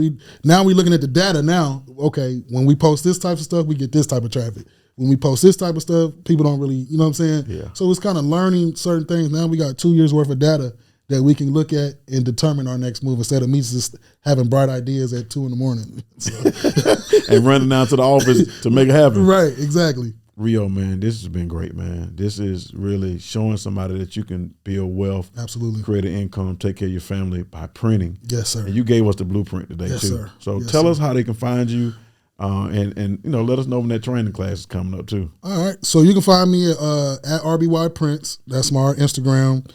Now we're looking at the data now. Okay, when we post this type of stuff, we get this type of traffic. When we post this type of stuff, people don't really, you know what I'm saying? Yeah. So it's kind of learning certain things. Now we got 2 years worth of data that we can look at and determine our next move instead of me just having bright ideas at 2 a.m. So. And running down to the office to make it happen. Right, exactly. Rio, man, this has been great, man. This is really showing somebody that you can build wealth, absolutely, create an income, take care of your family by printing. Yes, sir. And you gave us the blueprint today, yes, too. Sir. So yes, tell sir. us how they can find you, and let us know when that training class is coming up, too. All right. So you can find me at RBY Prints. That's my Instagram.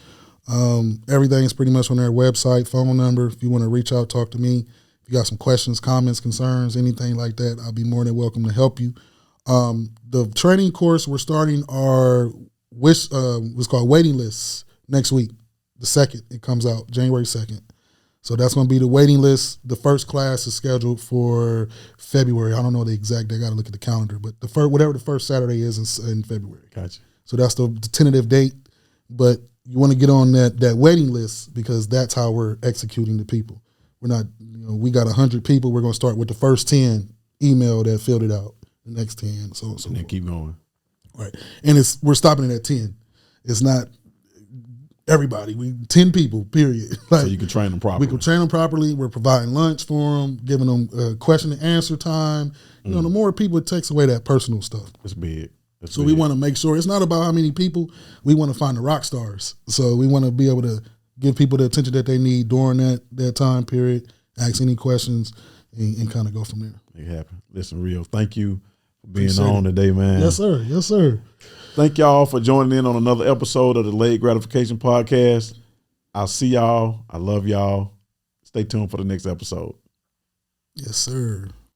Everything is pretty much on their website, phone number. If you want to reach out, talk to me. If you got some questions, comments, concerns, anything like that, I'll be more than welcome to help you. The training course, we're starting our what's called waiting lists next week. The 2nd, it comes out January 2nd. So that's going to be the waiting list. The first class is scheduled for February. I don't know the exact day. I got to look at the calendar, but whatever the first Saturday is in February. Gotcha. So that's the tentative date. But you want to get on that waiting list because that's how we're executing the people. We're not, we got 100 people. We're going to start with the first 10 email that filled it out. The next 10, so and then keep going. Right, and we're stopping it at 10. It's not everybody. 10 people, period. So you can train them properly. We can train them properly. We're providing lunch for them, giving them question and answer time. The more people, it takes away that personal stuff. It's big. So we want to make sure it's not about how many people. We want to find the rock stars. So we want to be able to give people the attention that they need during that time period, ask any questions, and kind of go from there. Make it happen. Listen, Rio, thank you for being on today, man. Yes, sir. Yes, sir. Thank y'all for joining in on another episode of the Delayed Gratification Podcast. I'll see y'all. I love y'all. Stay tuned for the next episode. Yes, sir.